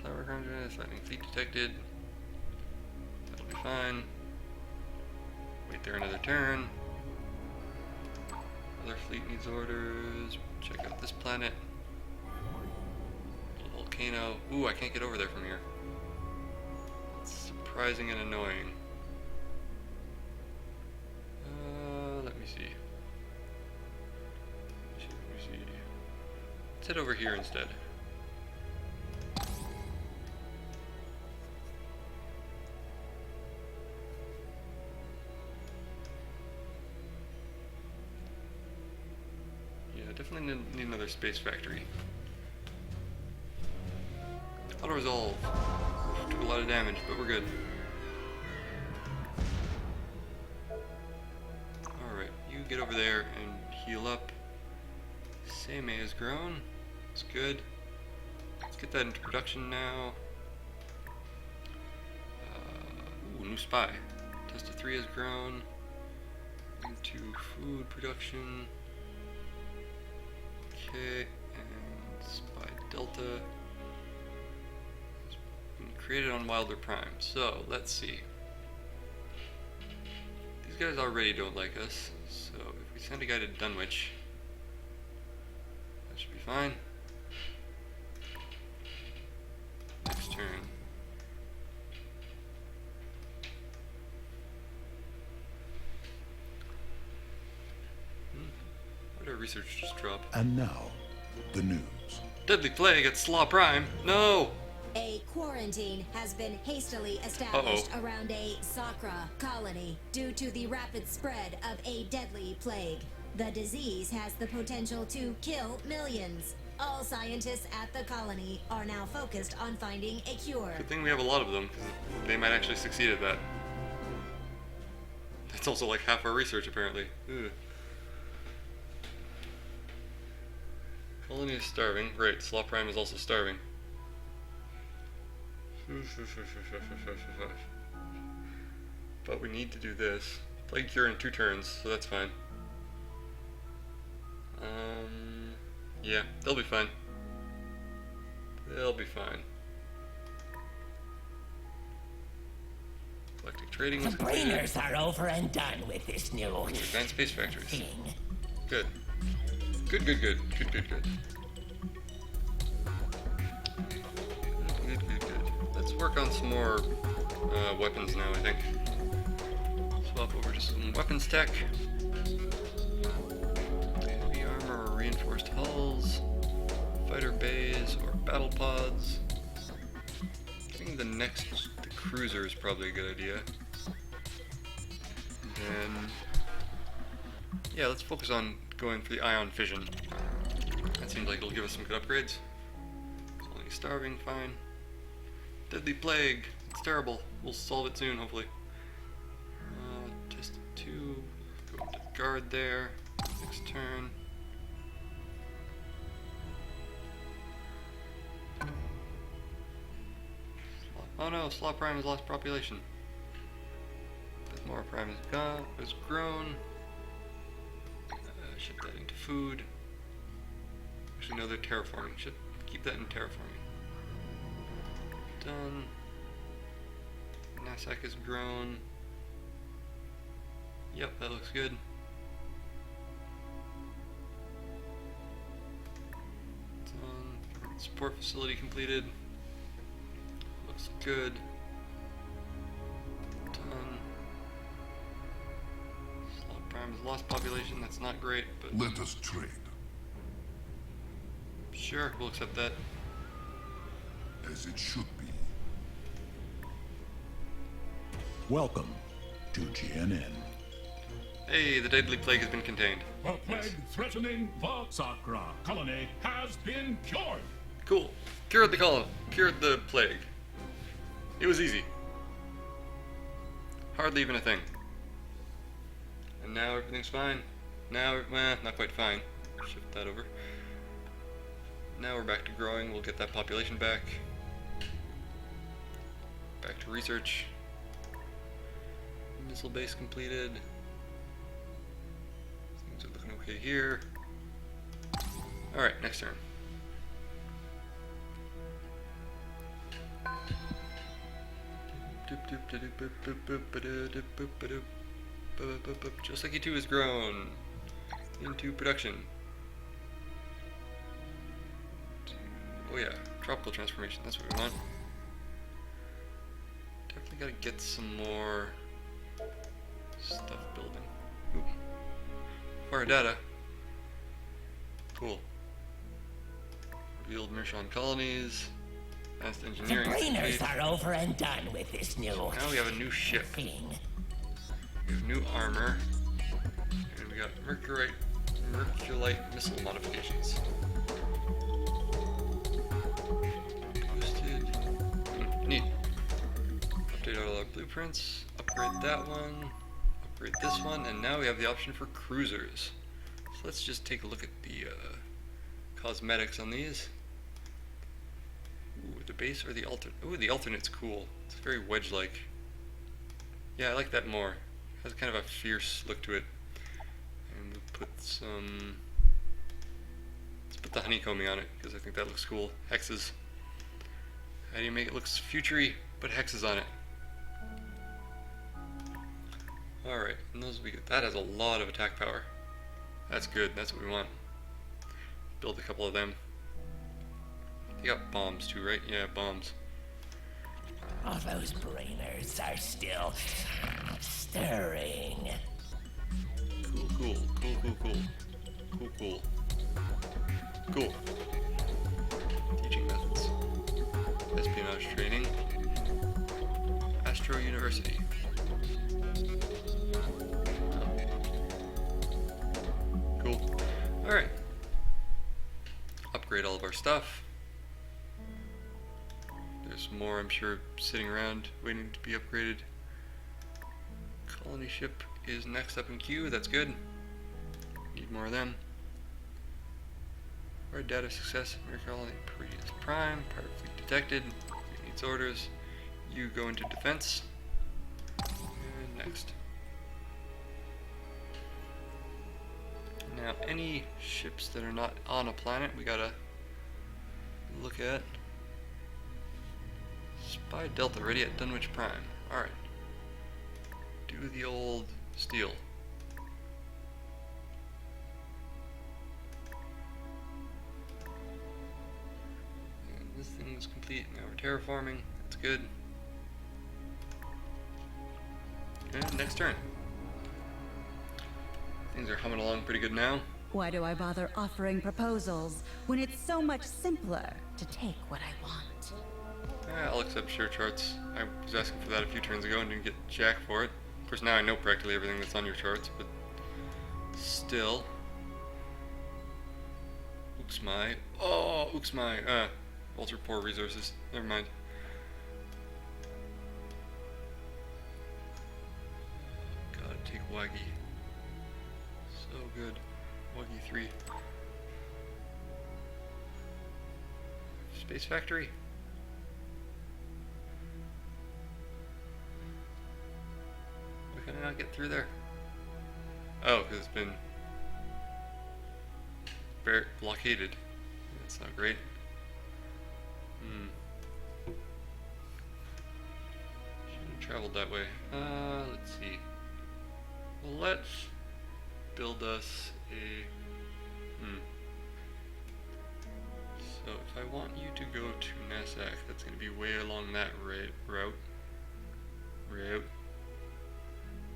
Cyber conjurer, lightning fleet detected. That'll be fine. Wait there another turn. Other fleet needs orders. Check out this planet. Little volcano. Ooh, I can't get over there from here. That's surprising and annoying. Let me see. Let's head over here instead. Yeah, definitely need another space factory. Auto resolve. Took a lot of damage, but we're good. Alright, you get over there and heal up. Seimei has grown. It's good. Let's get that into production now. Ooh, new spy. Test of 3 has grown. Into food production. Okay, and Spy Delta has been created on Wilder Prime. So, let's see. These guys already don't like us, so if we send a guy to Dunwich, that should be fine. Next turn. Where did our research just drop? And now, the news. Deadly plague at Slaw Prime. No! A quarantine has been hastily established around a Sakra colony due to the rapid spread of a deadly plague. The disease has the potential to kill millions. All scientists at the colony are now focused on finding a cure. Good thing we have a lot of them, because they might actually succeed at that. That's also like half our research, apparently. Ugh. Colony is starving. Great, Slaw Prime is also starving. But we need to do this. Plague cure in 2 turns, so that's fine. Yeah, they'll be fine. They'll be fine. Galactic trading The was completed. brainers are over and done with this new Ooh, advanced space factories. thing. Good. Good, good, good. Good, good, good. Good, good, good. Let's work on some more weapons now, I think. Swap over to some weapons tech. Heavy armor or reinforced hulls. Fighter bays or battle pods. Getting the cruiser is probably a good idea. And then, yeah, let's focus on going for the ion fission. That seems like it'll give us some good upgrades. Only starving, fine. Deadly plague, it's terrible. We'll solve it soon, hopefully. Test 2, go to guard there. Next turn. Oh no, Slaw Prime has lost population. More Prime has grown. Ship that into food. Actually, no, they're terraforming. Should keep that in terraforming. Done. Nasak has grown. Yep, that looks good. Done. Support facility completed. Looks good. Done. Slaw Prime has lost population. That's not great, but Let us trade. sure, we'll accept that. As it should be. Welcome to GNN. Hey, the deadly plague has been contained. The plague threatening the Sakra colony has been cured. Cool. Cured the plague. It was easy. Hardly even a thing. And now everything's fine. Now, not quite fine. Shift that over. Now we're back to growing. We'll get that population back. Back to research. Missile base completed. Things are looking okay here. Alright, next turn. Just like E2 has grown into production. Oh yeah, tropical transformation, that's what we want. Definitely gotta get some more stuff building. Ooh. Acquire data. Cool. Revealed Mirshon colonies. Advanced engineering. The brainers are over and done with this new. Now we have a new ship. thing. We have new armor. And we got Merculite missile modifications. Boosted. Neat. Update all our blueprints. Upgrade that one. Upgrade this one. And now we have the option for cruisers. So let's just take a look at the cosmetics on these. Ooh, the base or the alternate? Ooh, the alternate's cool. It's very wedge-like. Yeah, I like that more. It has kind of a fierce look to it. And we'll put some... Let's put the honeycombing on it, because I think that looks cool. Hexes. How do you make it look futury? Put hexes on it. Alright, and those we get. That has a lot of attack power. That's good, that's what we want. Build a couple of them. You got bombs too, right? Yeah, bombs. All those brainers are still stirring. Cool. Cool. Teaching methods. Espionage training. Astro University. Cool. Alright. Upgrade all of our stuff. There's more, I'm sure, sitting around waiting to be upgraded. Colony ship is next up in queue. That's good. Need more of them. Our data success. American colony is prime. Pirate fleet detected. Fleet needs orders. You go into defense. And next. Now, any ships that are not on a planet, we gotta look at. Spy Delta ready at Dunwich Prime. Alright. Do the old steal. And this thing is complete. Now we're terraforming. That's good. And next turn. Things are humming along pretty good now. Why do I bother offering proposals when it's so much simpler to take what I want? I'll accept share charts. I was asking for that a few turns ago and didn't get jack for it. Of course, now I know practically everything that's on your charts, but still. Uxmai. Oh, Uxmai. Ultra poor resources. Never mind. Gotta take Waggy. So good. Waggy 3. Space Factory? Why can I not get through there? Oh, because it's been blockaded. That's not great. Shouldn't have traveled that way. Let's see. Well, let's build us a... So if I want you to go to Nassac, that's going to be way along that route.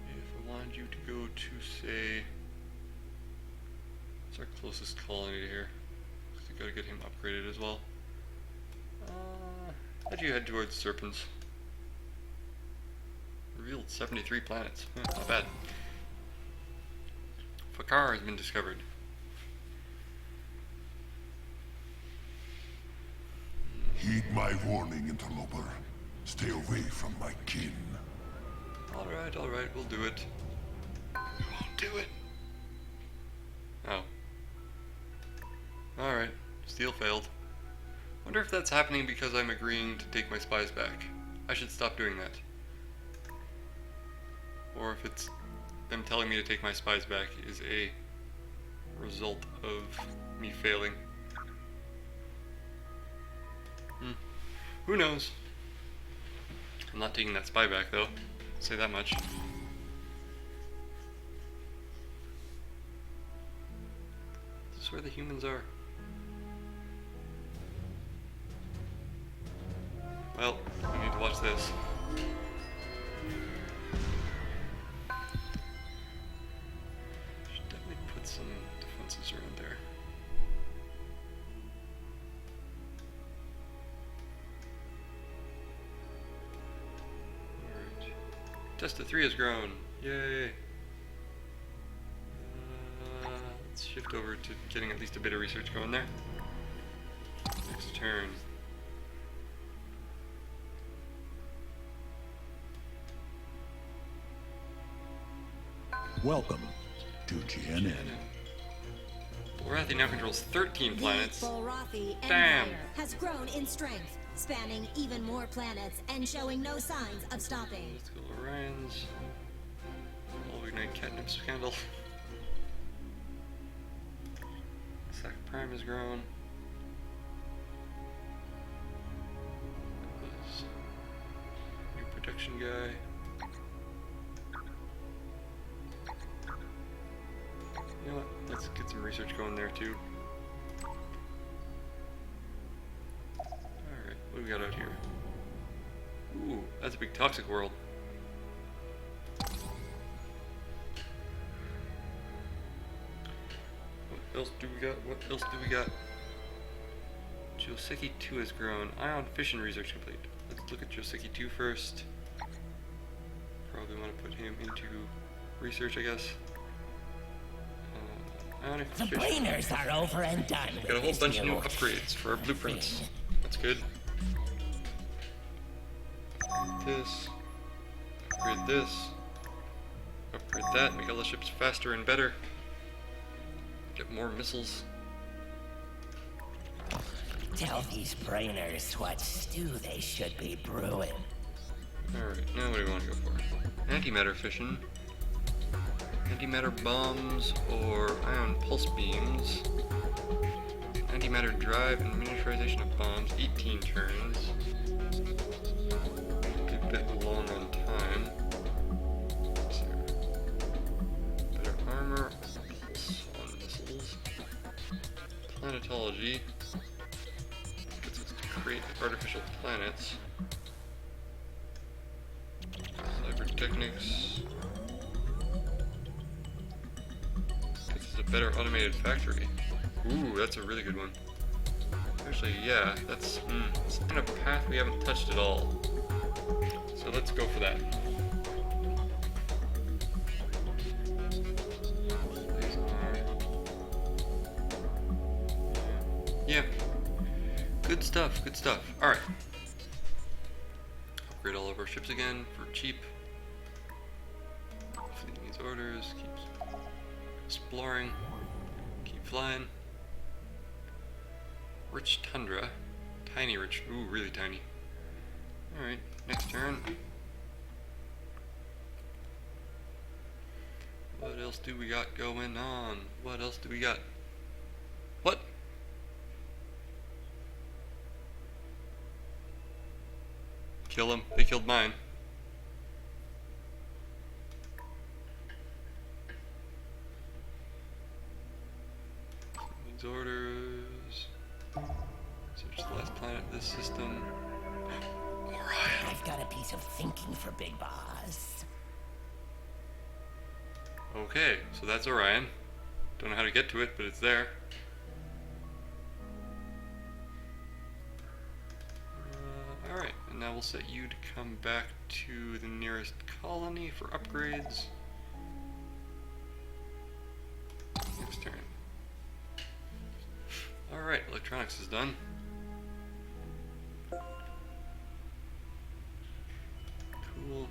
If I wanted you to go to, say... What's our closest colony to here? Because we got to get him upgraded as well. How'd you head towards Serpents? Revealed 73 planets. Not bad. Fakar has been discovered. Heed my warning, interloper. Stay away from my kin. Alright, we'll do it. We won't do it. Oh. Alright, steal failed. Wonder if that's happening because I'm agreeing to take my spies back. I should stop doing that. Or if it's them telling me to take my spies back is a result of me failing. Who knows? I'm not taking that spy back though. I'll say that much. Is this where the humans are? Well, we need to watch this. Should definitely put some defenses around there. Alright. Testa 3 has grown. Yay! Let's shift over to getting at least a bit of research going there. Next turn. Welcome to GNN. Bulrathi now controls 13 planets. The Bulrathi Damn. Empire has grown in strength, spanning even more planets and showing no signs of stopping. Let's go Orion's. I'll ignite catnip scandal. Sac Prime has grown. This new production guy. You know what? Let's get some research going there too. Alright, what do we got out here? Ooh, that's a big toxic world. What else do we got? What else do we got? Joseki 2 has grown. Ion fission research complete. Let's look at Joseki 2 first. Probably want to put him into research, I guess. Ionic The fission. brainers are over and done. Got a whole bunch of new upgrades for our blueprints. That's good. This. Upgrade this. Upgrade that. Make all the ships faster and better. Get more missiles. Tell these brainers what stew they should be brewing. Alright, now what do we want to go for? Antimatter fission. Antimatter bombs or ion pulse beams. Antimatter drive and miniaturization of bombs. 18 turns. A bit long on time. Let's see. Better armor. Pulse on missiles. Planetology. Gets us to create artificial planets. Cybertechnics. Gets us a better automated factory. Ooh, that's a really good one. Actually, yeah, that's it's in a path we haven't touched at all. So let's go for that. Yeah. Good stuff, good stuff. Alright. Upgrade all of our ships again for cheap. Fleet needs orders, keeps exploring, keep flying. Rich tundra. Tiny rich, ooh, really tiny. Alright, next turn. What else do we got going on? What else do we got? What? Kill them. They killed mine. Needs orders. Search the last planet of this system. Orion. I've got a piece of thinking for Big Boss. Okay, so that's Orion. Don't know how to get to it, but it's there. Alright, and now we'll set you to come back to the nearest colony for upgrades. Next turn. Alright, electronics is done. Cool.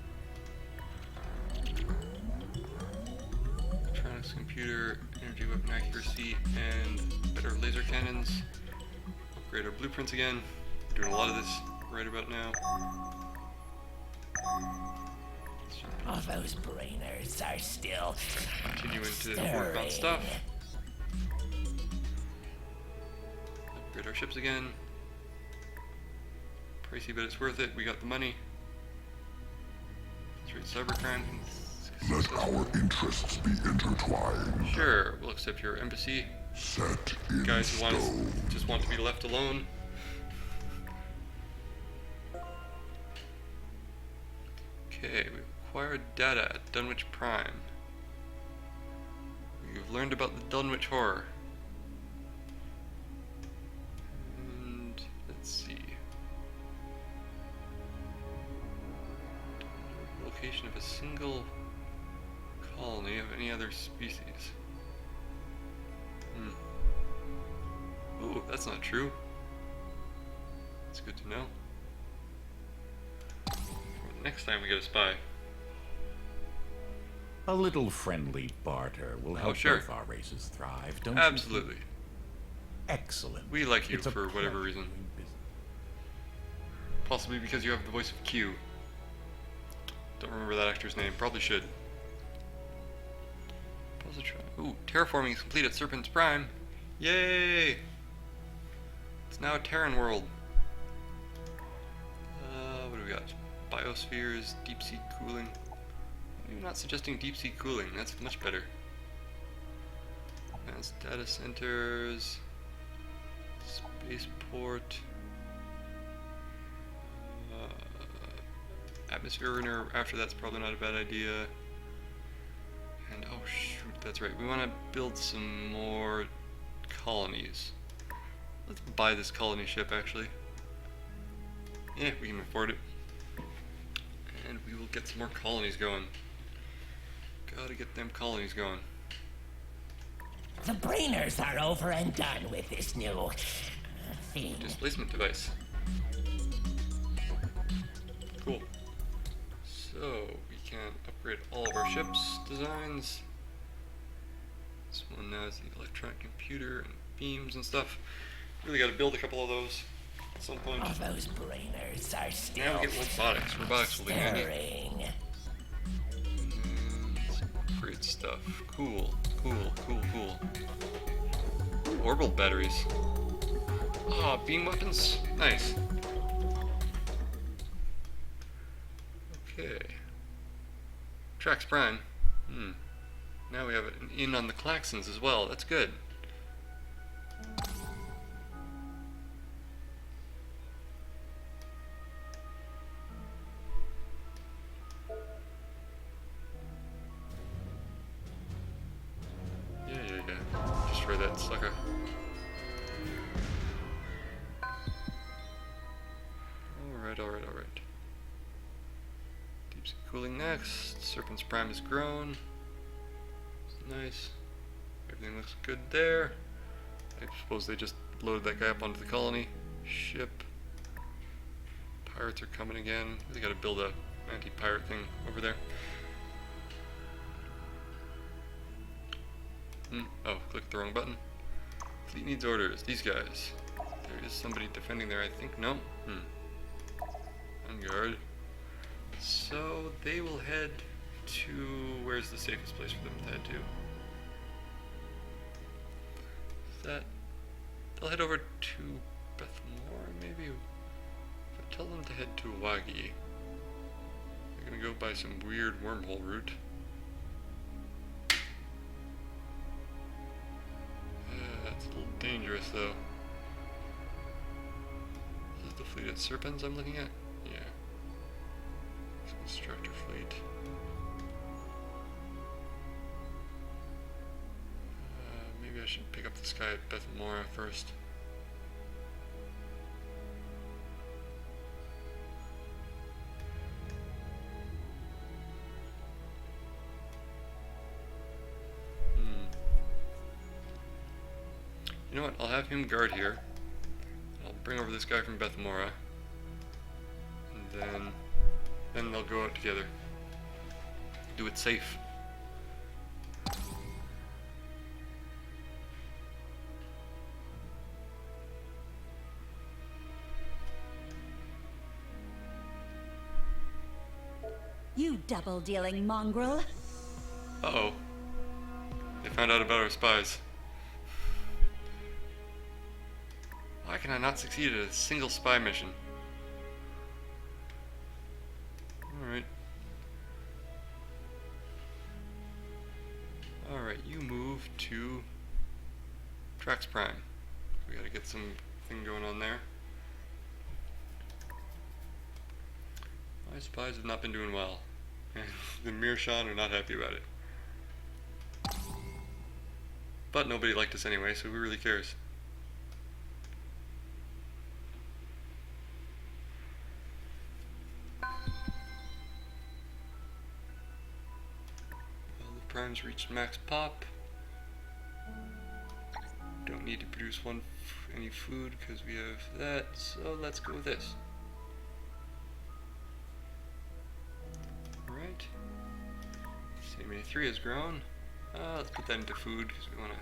energy weapon accuracy and better laser cannons. Upgrade our blueprints again. We're doing a lot of this right about now. All those brainers are still Continuing to work on stuff. Upgrade our ships again. Pricey, but it's worth it. We got the money. Let's read cybercrime. Let our interests be intertwined. Sure, we'll accept your embassy. Set in Guys who stone. just want to be left alone. Okay, we've acquired data at Dunwich Prime. We've learned about the Dunwich Horror. And let's see. Location of a single colony of any other species. Ooh, that's not true. That's good to know. For the next time we get a spy. A little friendly barter will help sure. both our races thrive, don't you? Absolutely. Excellent. We like you It's a for whatever pleasure reason. doing business. Possibly because you have the voice of Q. Don't remember that actor's name. Probably should. Positron. Ooh, terraforming is complete at Serpent's Prime. Yay! It's now a Terran world. What do we got? Biospheres, deep sea cooling. You're not suggesting deep sea cooling. That's much better. Advanced data centers. Spaceport. Atmosphere inner after that's probably not a bad idea. And oh shoot, that's right. We want to build some more colonies. Let's buy this colony ship actually. Yeah, we can afford it. And we will get some more colonies going. Gotta get them colonies going. The brainers are over and done with this new thing. Displacement device. Cool. So, we can upgrade all of our ships' designs. This one now has the electronic computer and beams and stuff. Really gotta build a couple of those at some point. All those brainers are still Now we get robotics. Robotics will be handy. stirring. Great stuff. Cool, cool, cool, cool. Orbital batteries. Ah, beam weapons? Nice. Okay. Trax Prime. Now we have an in on the Klaxons as well. That's good. Yeah. Destroy that sucker. Alright. Deep sea cooling next. Serpent's Prime is grown. It's nice. Everything looks good there. I suppose they just loaded that guy up onto the colony ship. Pirates are coming again. They gotta build a anti-pirate thing over there. Oh, clicked the wrong button. Fleet needs orders. These guys. There is somebody defending there, I think. No? On guard. So they will head to... Where's the safest place for them to head to? Is that... They'll head over to Bethmore, maybe? If I tell them to head to Awagi, they're gonna go by some weird wormhole route. That's a little dangerous, though. Is this the fleet at Serpens I'm looking at? Yeah. It's a constructor fleet. Maybe I should pick up this guy at Bethmora first. You know what? I'll have him guard here. I'll bring over this guy from Bethmora, and then they'll go out together. Do it safe. You double-dealing mongrel. Uh-oh. They found out about our spies. Why can I not succeed at a single spy mission? Alright. Alright, you move to Trax Prime. We gotta get some thing going on there. My spies have not been doing well. And the Mirshan are not happy about it. But nobody liked us anyway, so who really cares? Well, the primes reached max pop. Don't need to produce any food because we have that, so let's go with this. Alright. Supremacy 3 has grown. Let's put that into food because we want to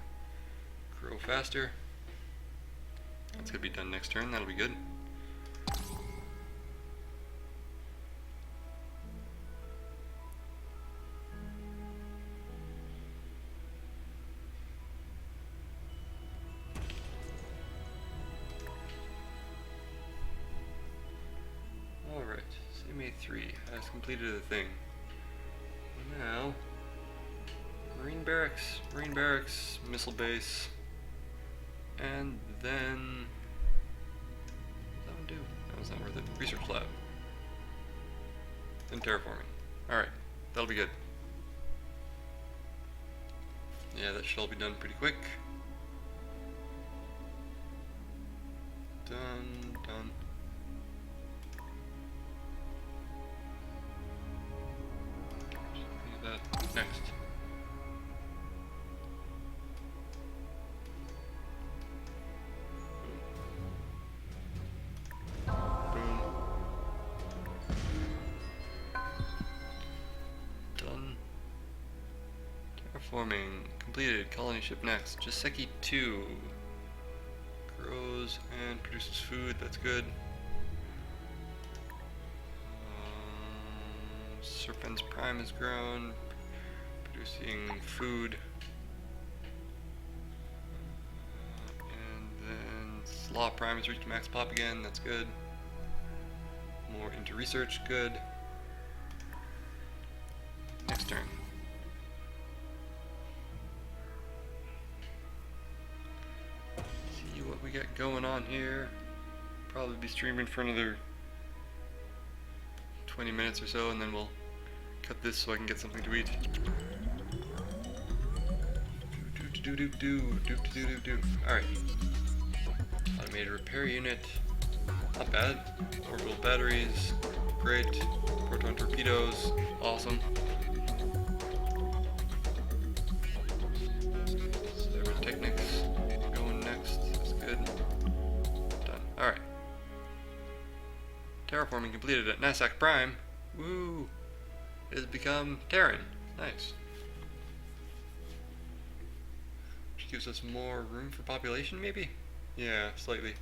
grow faster. That's going to be done next turn, that'll be good. Alright, Supremacy 3 has completed a thing. Now, Marine Barracks, Missile Base, and then, what does that one do? That was not worth it. Research Lab. Then Terraforming. Alright, that'll be good. Yeah, that should all be done pretty quick. Done, done. Do that next. Boom. Done. Terraforming completed. Colony ship next. Joseki 2 grows and produces food. That's good. Serpent's Prime has grown, producing food. And then Slaw Prime has reached max pop again, that's good. More into research, good. Next turn. See what we got going on here. Probably be streaming for another 20 minutes or so, and then we'll cut this so I can get something to eat. Alright. Automated repair unit. Not bad. Orbital batteries. Great. Proton torpedoes. Awesome. Cybernetics going next. That's good. Done. Alright. Terraforming completed at Nasak Prime. Woo! It has become Terran. Nice. Which gives us more room for population, maybe? Yeah, slightly.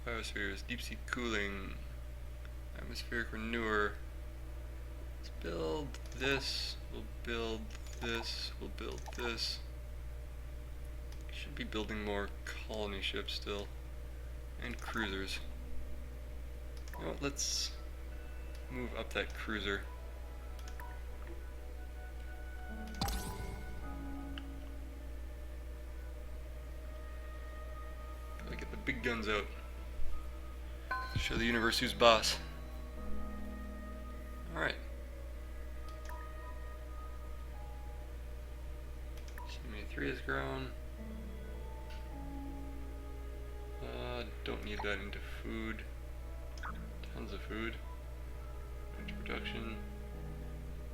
Biospheres, deep sea cooling, atmospheric renewer. Let's build this. We'll build this. We'll build this. Should be building more colony ships still. And cruisers. You know what, let's move up that cruiser. Gotta get the big guns out. Show the universe who's boss. Alright. Supremacy 3 has grown. Don't need that into food. Tons of food. Into production.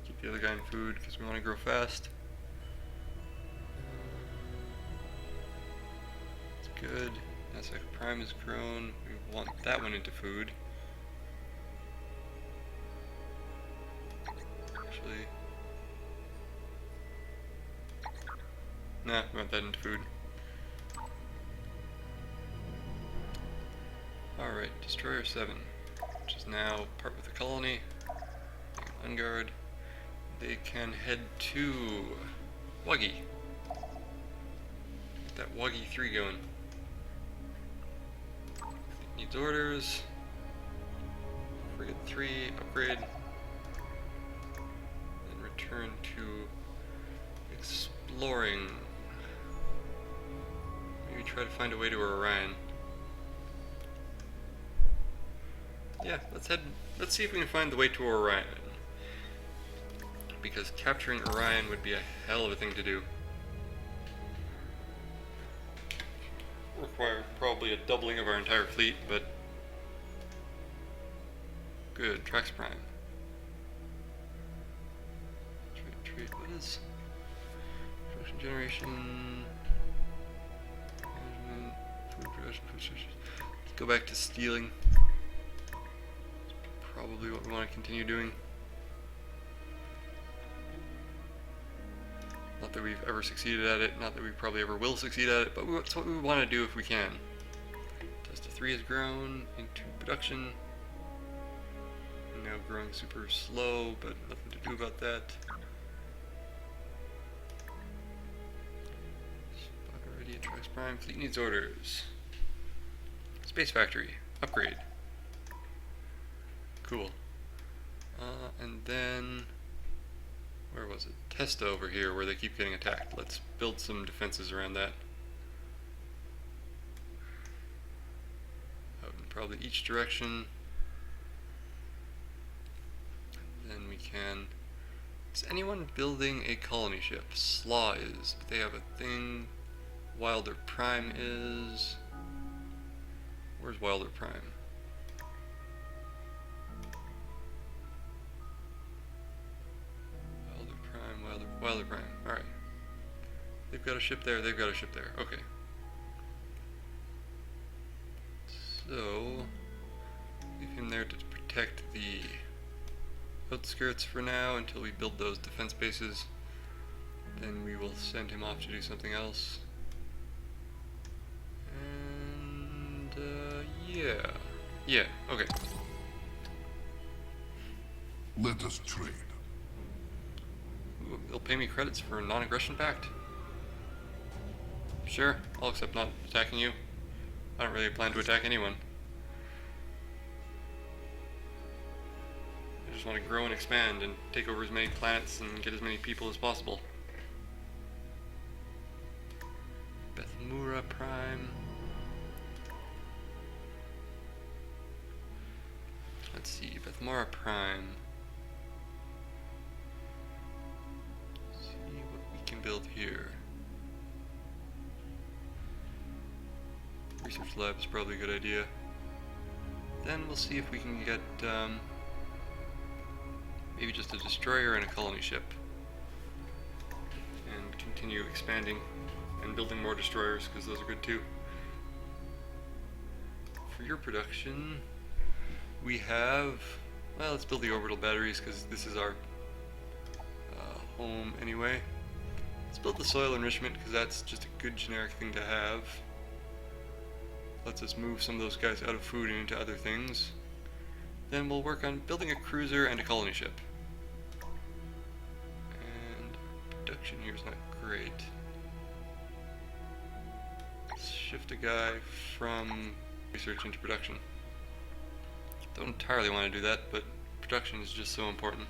Keep the other guy in food because we want to grow fast. It's good. Nasak Prime has grown. We want that one into food. Actually, nah, we want that into food. Alright, Destroyer 7. which is now part with the colony. On guard. They can head to Wuggy. Get that Wuggy 3 going. Needs orders. Frigate 3, upgrade. Then return to exploring. Maybe try to find a way to Orion. Yeah, let's see if we can find the way to Orion. Because capturing Orion would be a hell of a thing to do. Require probably a doubling of our entire fleet, but good. Trax Prime. Trade. What is production generation? Management, food production. Let's go back to stealing. That's probably what we want to continue doing. Not that we've ever succeeded at it, not that we probably ever will succeed at it, but it's what we want to do if we can. Testa 3 has grown into production. Now growing super slow, but nothing to do about that. Spot already attracts Prime. Fleet needs orders. Space Factory. Upgrade. Cool. And then... where was it? Testa over here, where they keep getting attacked. Let's build some defenses around that. Out in probably each direction. Then we can... is anyone building a colony ship? Slaw is, but they have a thing. Wilder Prime is... where's Wilder Prime? Wilder Prime. Alright. They've got a ship there, they've got a ship there. Okay. So, leave him there to protect the outskirts for now until we build those defense bases. Then we will send him off to do something else. And, yeah. Yeah, okay. Let us trade. They'll pay me credits for a non-aggression pact? Sure, I'll accept not attacking you. I don't really plan to attack anyone. I just want to grow and expand and take over as many planets and get as many people as possible. Bethmura Prime. Let's see, Bethmura Prime. Build here. Research lab is probably a good idea. Then we'll see if we can get maybe just a destroyer and a colony ship, and continue expanding and building more destroyers because those are good too. For your production, we have, well, let's build the orbital batteries because this is our home anyway. Let's build the soil enrichment because that's just a good generic thing to have. Lets us move some of those guys out of food and into other things. Then we'll work on building a cruiser and a colony ship. And production here is not great. Let's shift a guy from research into production. Don't entirely want to do that, but production is just so important.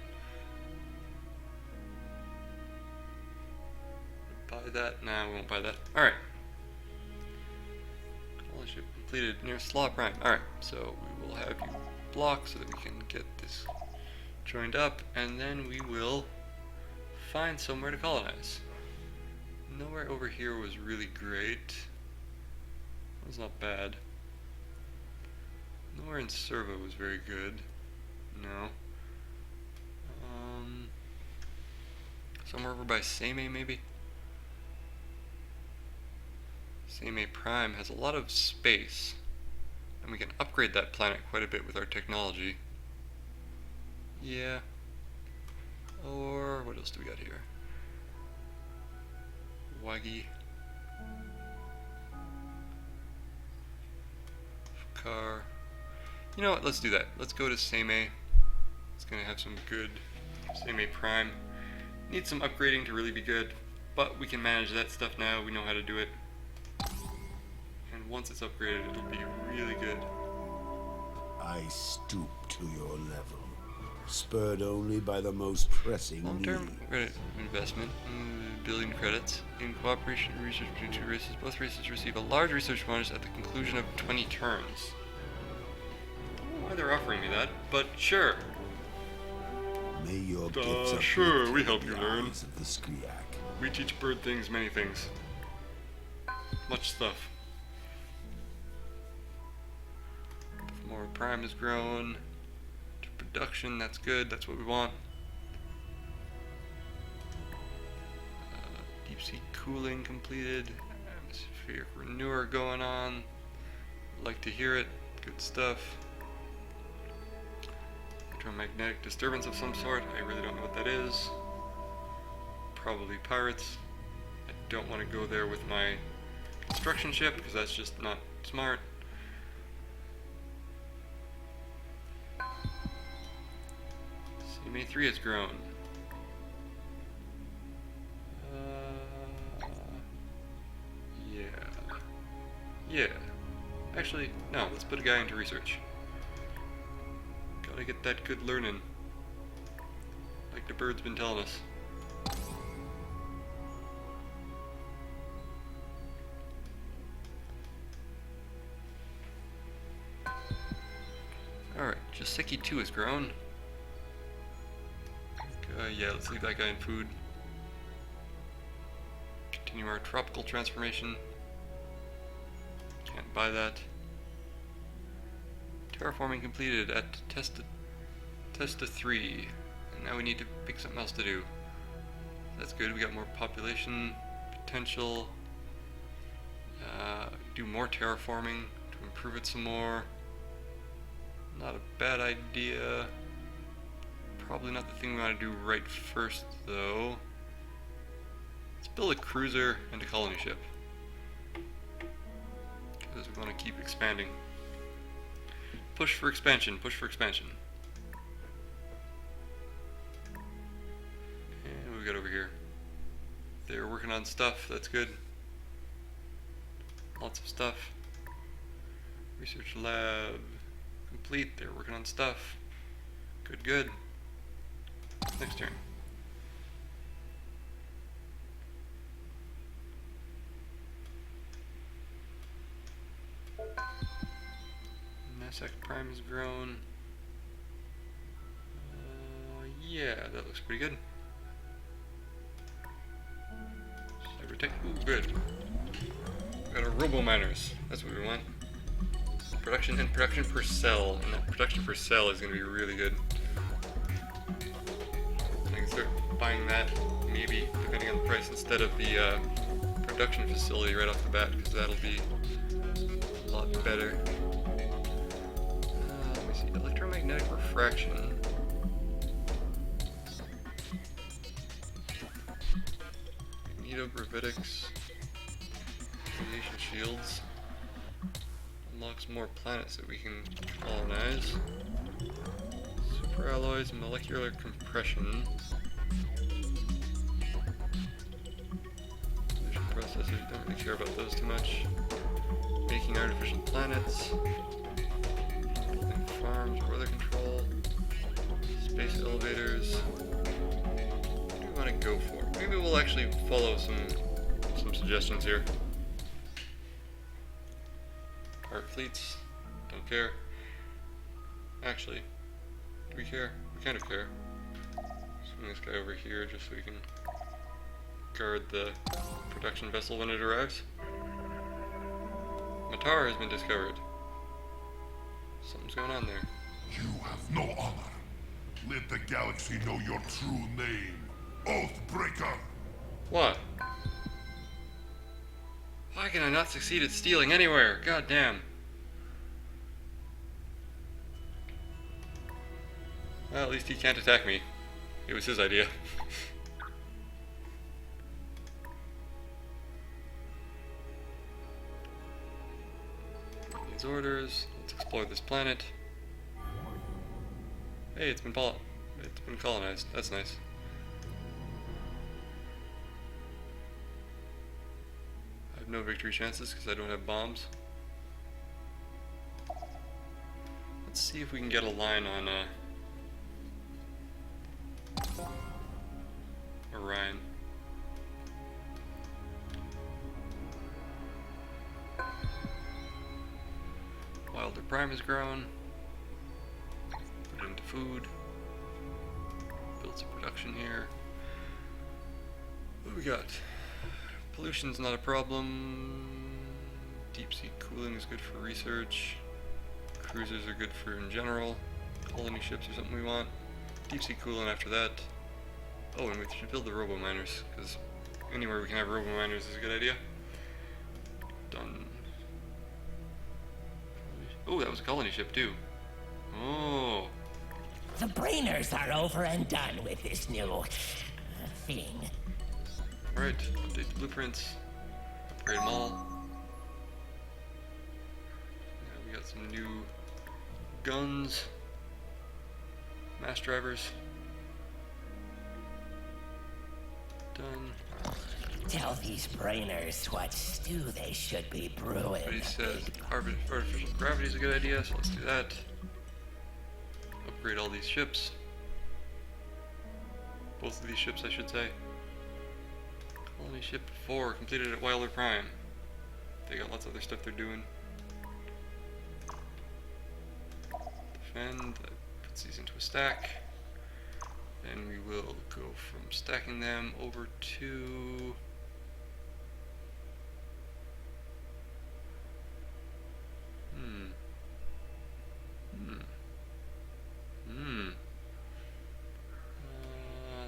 Buy that? Nah, we won't buy that. Alright. Colony ship completed near Slaw Prime. Alright, so we will have you block so that we can get this joined up, and then we will find somewhere to colonize. Nowhere over here was really great. That was not bad. Nowhere in Servo was very good. No. Somewhere over by Seme maybe? Seme Prime has a lot of space, and we can upgrade that planet quite a bit with our technology. Yeah. Or what else do we got here? Waggy. Car. You know what? Let's do that. Let's go to Seimei. It's gonna have some good Seimei Prime. Needs some upgrading to really be good, but we can manage that stuff now. We know how to do it. And once it's upgraded, it'll be really good. I stoop to your level, spurred only by the most pressing Long-term need. investment, billion credits. In cooperation and research between two races, both races receive a large research bonus at the conclusion of 20 turns. I don't know why they're offering me that, but sure. May your gifts Sure, we help you learn. of the Skriak. We teach bird things, many things. Much stuff. More Prime has grown. To production, that's good, that's what we want. Deep sea cooling completed. Atmospheric renewer going on. Like to hear it, good stuff. Electromagnetic disturbance of some sort, I really don't know what that is. Probably pirates. I don't want to go there with my construction ship because that's just not smart. Seimei 3 has grown. Yeah. Actually, no, let's put a guy into research. Gotta get that good learning. Like the bird's been telling us. Alright, Joseki 2 has grown. Yeah, let's leave that guy in food. Continue our tropical transformation. Can't buy that. Terraforming completed at Testa 3. And now we need to pick something else to do. That's good, we got more population potential. Do more terraforming to improve it some more. Not a bad idea. Probably not the thing we want to do right first, though. Let's build a cruiser and a colony ship. Because we want to keep expanding. Push for expansion, push for expansion. And what we got over here? They're working on stuff, that's good. Lots of stuff. Research lab complete, they're working on stuff. Good, good. Next turn. Nassac Prime has grown. Yeah, that looks pretty good. Cybertech, ooh, good. We got our robo-miners, that's what we want. Production and production per cell, and that production per cell is going to be really good. I can start buying that, maybe, depending on the price, instead of the production facility right off the bat, because that'll be a lot better. Let me see, electromagnetic refraction. Magnetogravitics. Radiation shields. Unlocks more planets that we can colonize. Superalloys, molecular compression. Fusion processors, don't really care about those too much. Making artificial planets. Building farms, weather control. Space elevators. What do we want to go for? Maybe we'll actually follow some suggestions here. Our fleets, don't care. Actually, do we care? We kind of care. Swing this guy over here just so we can guard the production vessel when it arrives. Matar has been discovered. Something's going on there. You have no honor. Let the galaxy know your true name. Oathbreaker! What? Why can I not succeed at stealing anywhere? God damn. Well, at least he can't attack me. It was his idea. These orders. Let's explore this planet. Hey, it's been colonized. That's nice. I have no victory chances because I don't have bombs. Let's see if we can get a line on Orion. Wilder Prime has grown. Put it into food. Build some production here. What do we got? Pollution's not a problem. Deep sea cooling is good for research. Cruisers are good for in general. Colony ships are something we want. Deep sea cooling after that. Oh, and we should build the robo miners, because anywhere we can have robo miners is a good idea. Done. Oh, that was a colony ship too. Oh. The brainers are over and done with this new thing. Alright, update the blueprints. Upgrade them all. Yeah, we got some new guns. Mass drivers. Done. Tell these brainers what stew they should be brewing. But he says artificial gravity is a good idea, so let's do that. Upgrade all these ships. Both of these ships, I should say. Colony ship 4 completed at Wilder Prime. They got lots of other stuff they're doing. Defend. That puts these into a stack. And we will go from stacking them over to...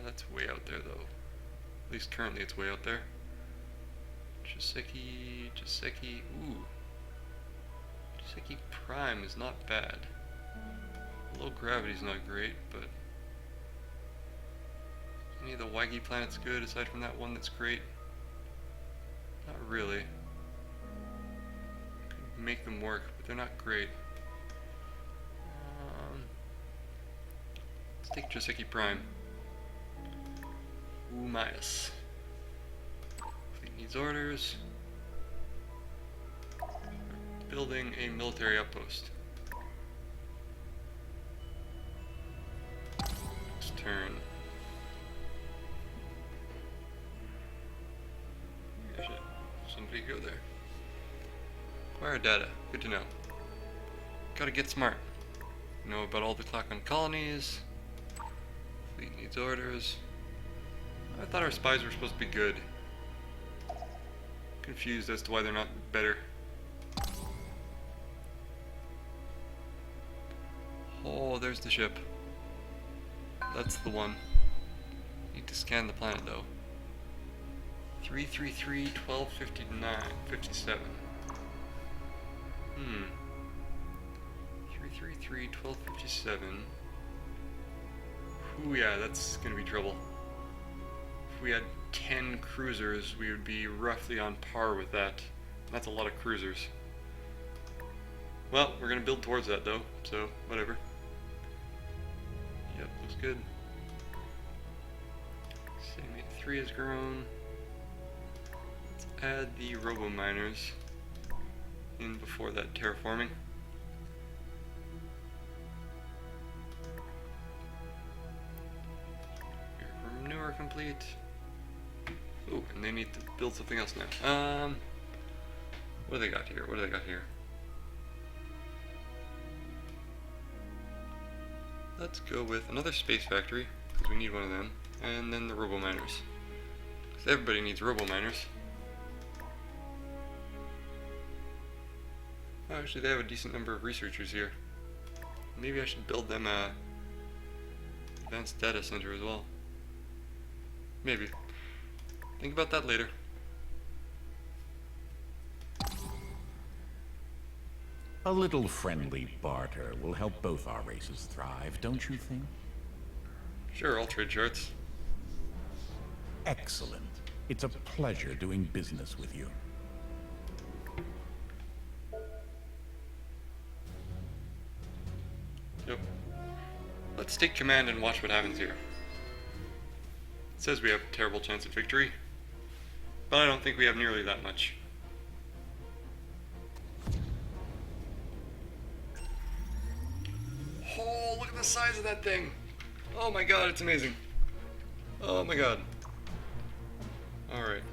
that's way out there though. At least currently it's way out there. Joseki. Ooh. Joseki Prime is not bad. Low gravity's not great, but any of the Waigi planets good aside from that one that's great? Not really. Could make them work, but they're not great. Let's take Joseki Prime. Ooh, minus. Fleet needs orders. Building a military outpost. Next turn. Somebody go there. Acquire data. Good to know. Gotta get smart. Know about all the clock on colonies. Fleet needs orders. I thought our spies were supposed to be good. Confused as to why they're not better. Oh, there's the ship. That's the one. Need to scan the planet though. 333 1259 57. 333 1257. Ooh, yeah, that's gonna be trouble. If we had 10 cruisers, we would be roughly on par with that. That's a lot of cruisers. Well, we're gonna build towards that though, so whatever. Yep, looks good. Segment 3 has grown. Let's add the robo miners in before that terraforming. Manure complete. Oh, and they need to build something else now. What do they got here? What do they got here? Let's go with another space factory, because we need one of them, and then the robo miners. Because everybody needs robo miners. Oh, actually, they have a decent number of researchers here. Maybe I should build them a advanced data center as well. Maybe. Think about that later. A little friendly barter will help both our races thrive, don't you think? Sure, I'll trade charts. Excellent. It's a pleasure doing business with you. Yep. Let's take command and watch what happens here. It says we have a terrible chance of victory, but I don't think we have nearly that much. Oh, look at the size of that thing! Oh my god, it's amazing. Oh my god. Alright.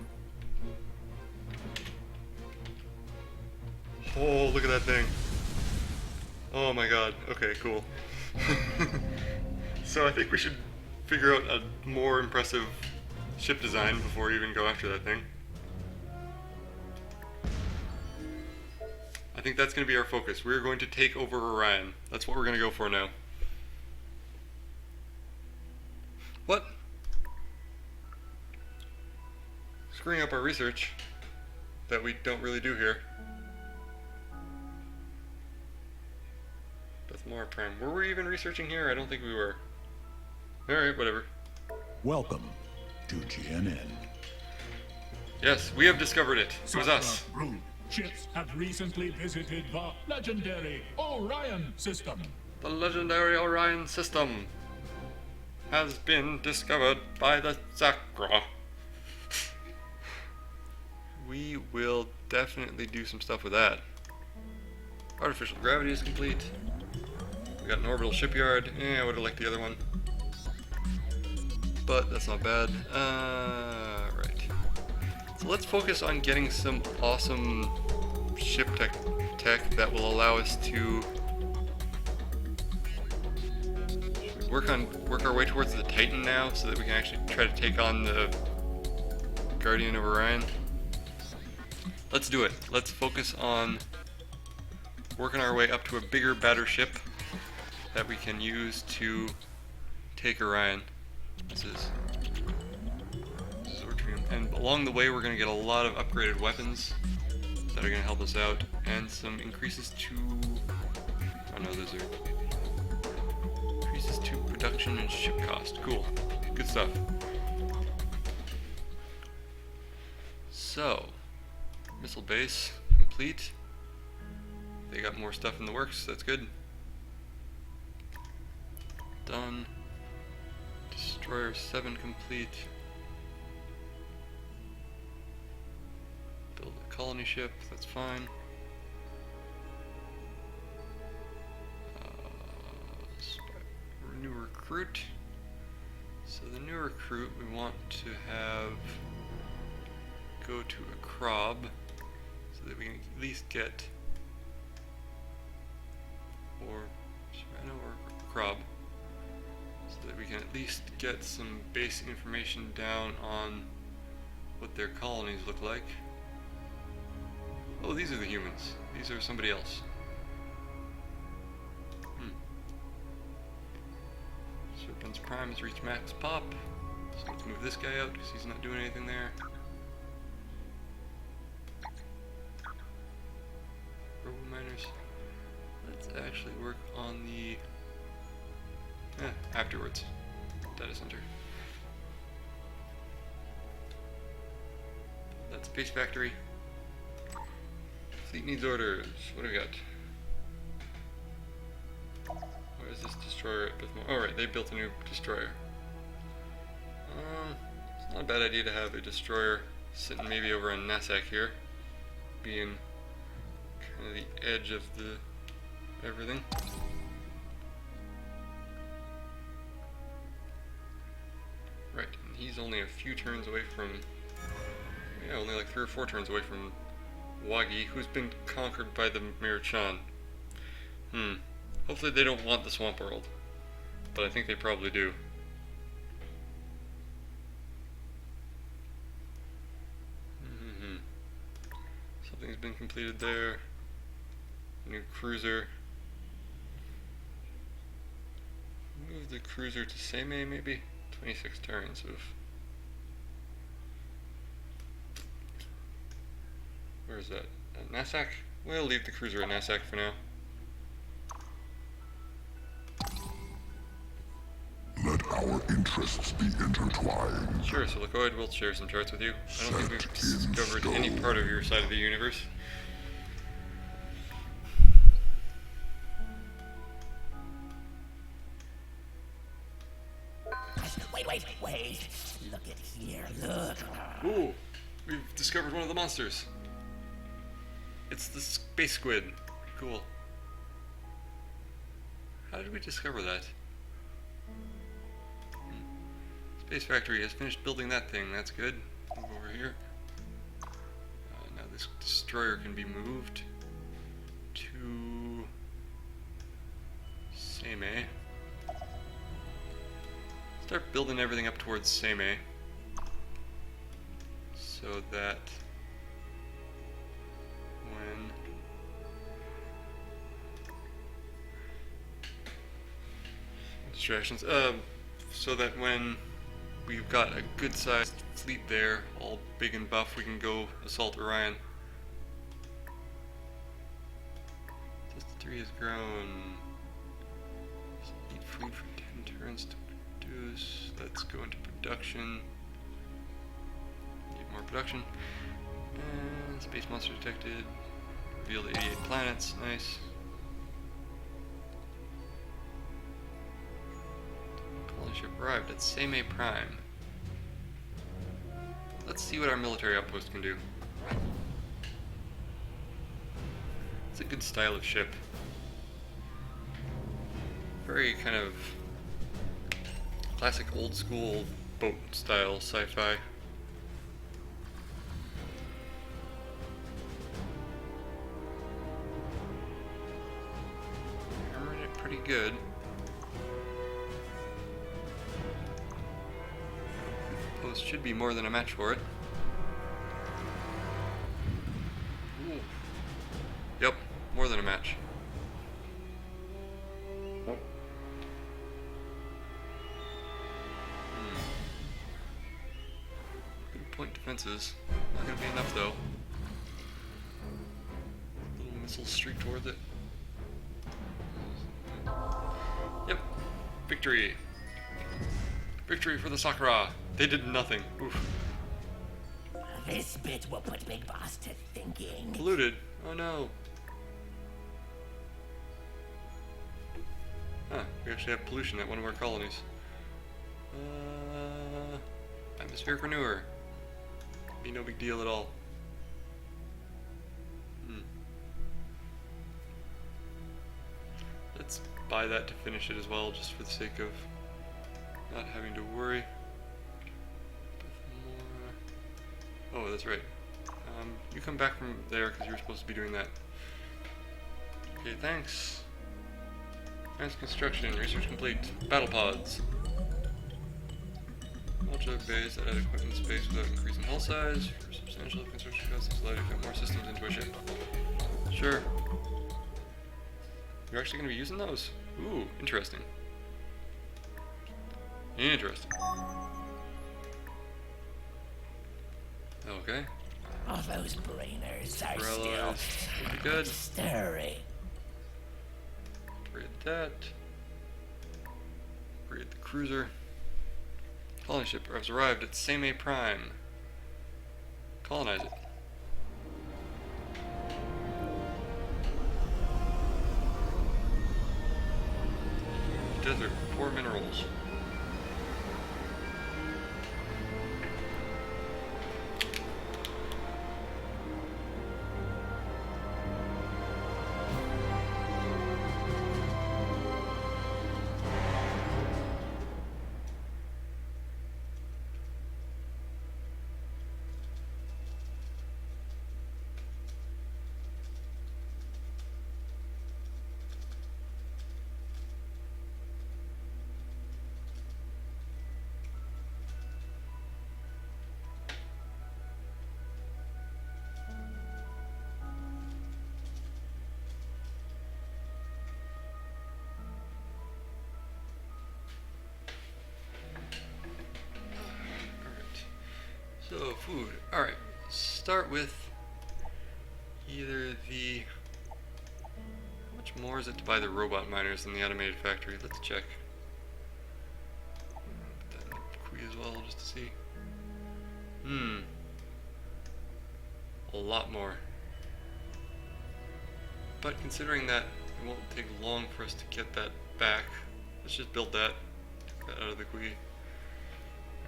Oh, look at that thing. Oh my god. Okay, cool. So I think we should figure out a more impressive ship design before we even go after that thing. I think that's going to be our focus. We're going to take over Orion. That's what we're going to go for now. What? Screwing up our research that we don't really do here. Bethmore Prime. Were we even researching here? I don't think we were. Alright, whatever. Welcome to GNN. Yes, we have discovered it. It was us. Brood. Ships have recently visited the legendary Orion system. The legendary Orion system has been discovered by the Sakra. We will definitely do some stuff with that. Artificial gravity is complete. We got an orbital shipyard. I would have liked the other one. But that's not bad. Right. So let's focus on getting some awesome ship tech that will allow us to work our way towards the Titan now, so that we can actually try to take on the Guardian of Orion. Let's do it. Let's focus on working our way up to a bigger, better ship that we can use to take Orion. This is Ortrium. And along the way we're going to get a lot of upgraded weapons that are going to help us out, and some increases to... oh no, those are... increases to production and ship cost. Cool. Good stuff. So, missile base complete. They got more stuff in the works, that's good. Done. Destroyer 7 complete. Build a colony ship, that's fine. New recruit. So the new recruit we want to have go to a Krob, so that we can at least get, or Serrano or Krob, so that we can at least get some basic information down on what their colonies look like. Oh, these are the humans. These are somebody else. Serpent's Prime has reached max pop, so let's move this guy out because he's not doing anything there. Robo miners. Let's actually work on the afterwards. Data center. That's Space Factory. Fleet needs orders. What do we got? Where is this destroyer at Bithmore? Oh right, they built a new destroyer. It's not a bad idea to have a destroyer sitting maybe over on Nassac here, being kind of the edge of the everything. Right, and he's only a few turns away from, only like 3 or 4 turns away from Wagi, who's been conquered by the Mirachan. Hopefully they don't want the Swamp World, but I think they probably do. Something's been completed there. New cruiser. Move the cruiser to Seimei maybe? 26 turns of... Where is that? Nassac? We'll leave the cruiser at Nassac for now. Let our interests be intertwined. Sure, Silicoid, we'll share some charts with you. I don't think we've discovered any part of your side of the universe. wait. Look at here, look. Ooh, we've discovered one of the monsters. It's the space squid. Cool. How did we discover that? Space Factory has finished building that thing. That's good. Move over here. Now this destroyer can be moved to Seimei. Start building everything up towards Seimei so that when distractions, so that when we've got a good sized fleet there, all big and buff, we can go assault Orion. Test 3 has grown. Need food for 10 turns to produce. Let's go into production. Need more production. And space monster detected. Revealed 88 planets. Nice. Colony ship arrived at Seimei Prime. Let's see what our military outpost can do. It's a good style of ship. Very kind of classic old school boat style sci-fi. Hammering it pretty good. Post should be more than a match for it. Ooh. Yep, more than a match. Good point defenses. Not gonna be enough though. Little missile streak towards it. Yep. Victory. Victory for the Sakura. They did nothing. Oof. This bit will put Big Boss to thinking. Polluted. Oh no. Huh, we actually have pollution at one of our colonies. Atmospheric renewer. Be no big deal at all. Let's buy that to finish it as well, just for the sake of not having to worry. Oh, that's right. You come back from there because you were supposed to be doing that. Okay, thanks. Advanced construction, research complete. Battle pods. Multi bays that add equipment space without increasing hull size. For substantial construction costs, it's allowed to fit more systems into a ship. Sure. You're actually going to be using those? Ooh, interesting. Interesting. Okay. All those brainers are Umbrella still pretty good. stirring. Upgrade that. Upgrade the cruiser. Colony ship has arrived at Seimei Prime. Colonize it. Desert, 4 minerals. So, food. Alright, start with either the... How much more is it to buy the robot miners than the automated factory? Let's check. Put that in the Kui as well, just to see. A lot more. But considering that it won't take long for us to get that back, let's just build that. Take that out of the Kui.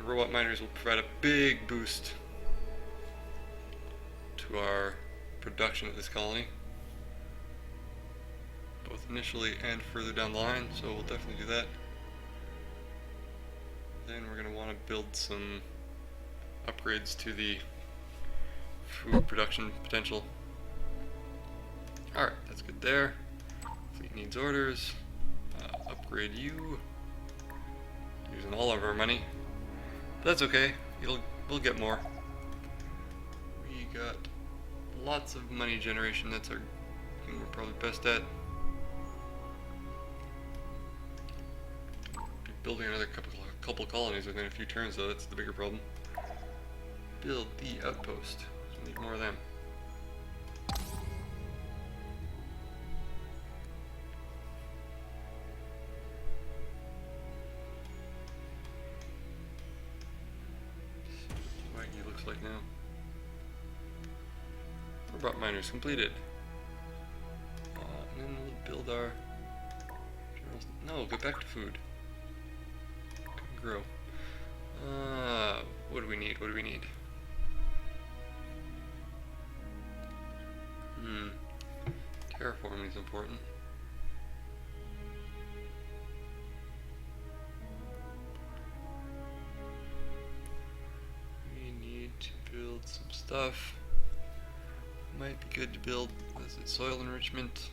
And robot miners will provide a big boost to our production of this colony, both initially and further down the line, so we'll definitely do that. Then we're going to want to build some upgrades to the food production potential. Alright, that's good there. Fleet needs orders. Upgrade you. Using all of our money. But that's okay. We'll get more. We got lots of money generation. That's our thing we're probably best at. Be building another couple colonies within a few turns, though. That's the bigger problem. Build the outpost. So we need more of them. Swaggy looks like now. Robot miners completed. And then we'll build our... No, go back to food. Grow. What do we need? What do we need? Terraforming is important. We need to build some stuff. Might be good to build, what is it, soil enrichment?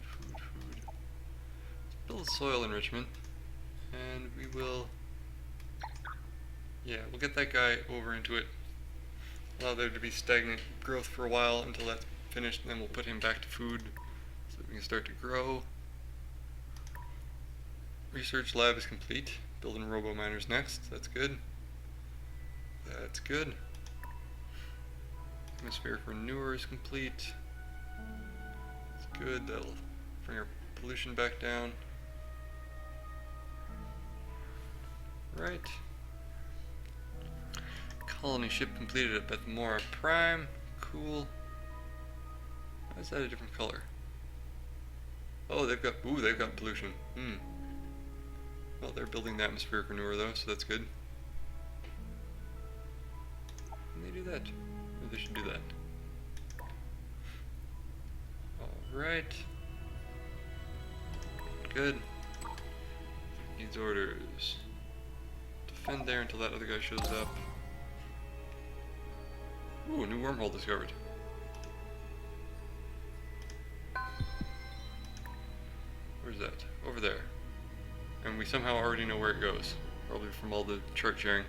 Food. Let's build soil enrichment, and we will, yeah, we'll get that guy over into it. Allow there to be stagnant growth for a while until that's finished, and then we'll put him back to food so that we can start to grow. Research lab is complete. Building robo miners next. That's good. That's good. Atmospheric renewer is complete. That's good. That'll bring our pollution back down. Right. Colony ship completed at Bethmora Prime. Cool. Why is that a different color? Oh, they've got pollution. Well, they're building the atmospheric renewer though, so that's good. Can they do that? Maybe they should do that. Alright. Good. Needs orders. Defend there until that other guy shows up. Ooh, a new wormhole discovered. Where's that? Over there. And we somehow already know where it goes. Probably from all the chart sharing.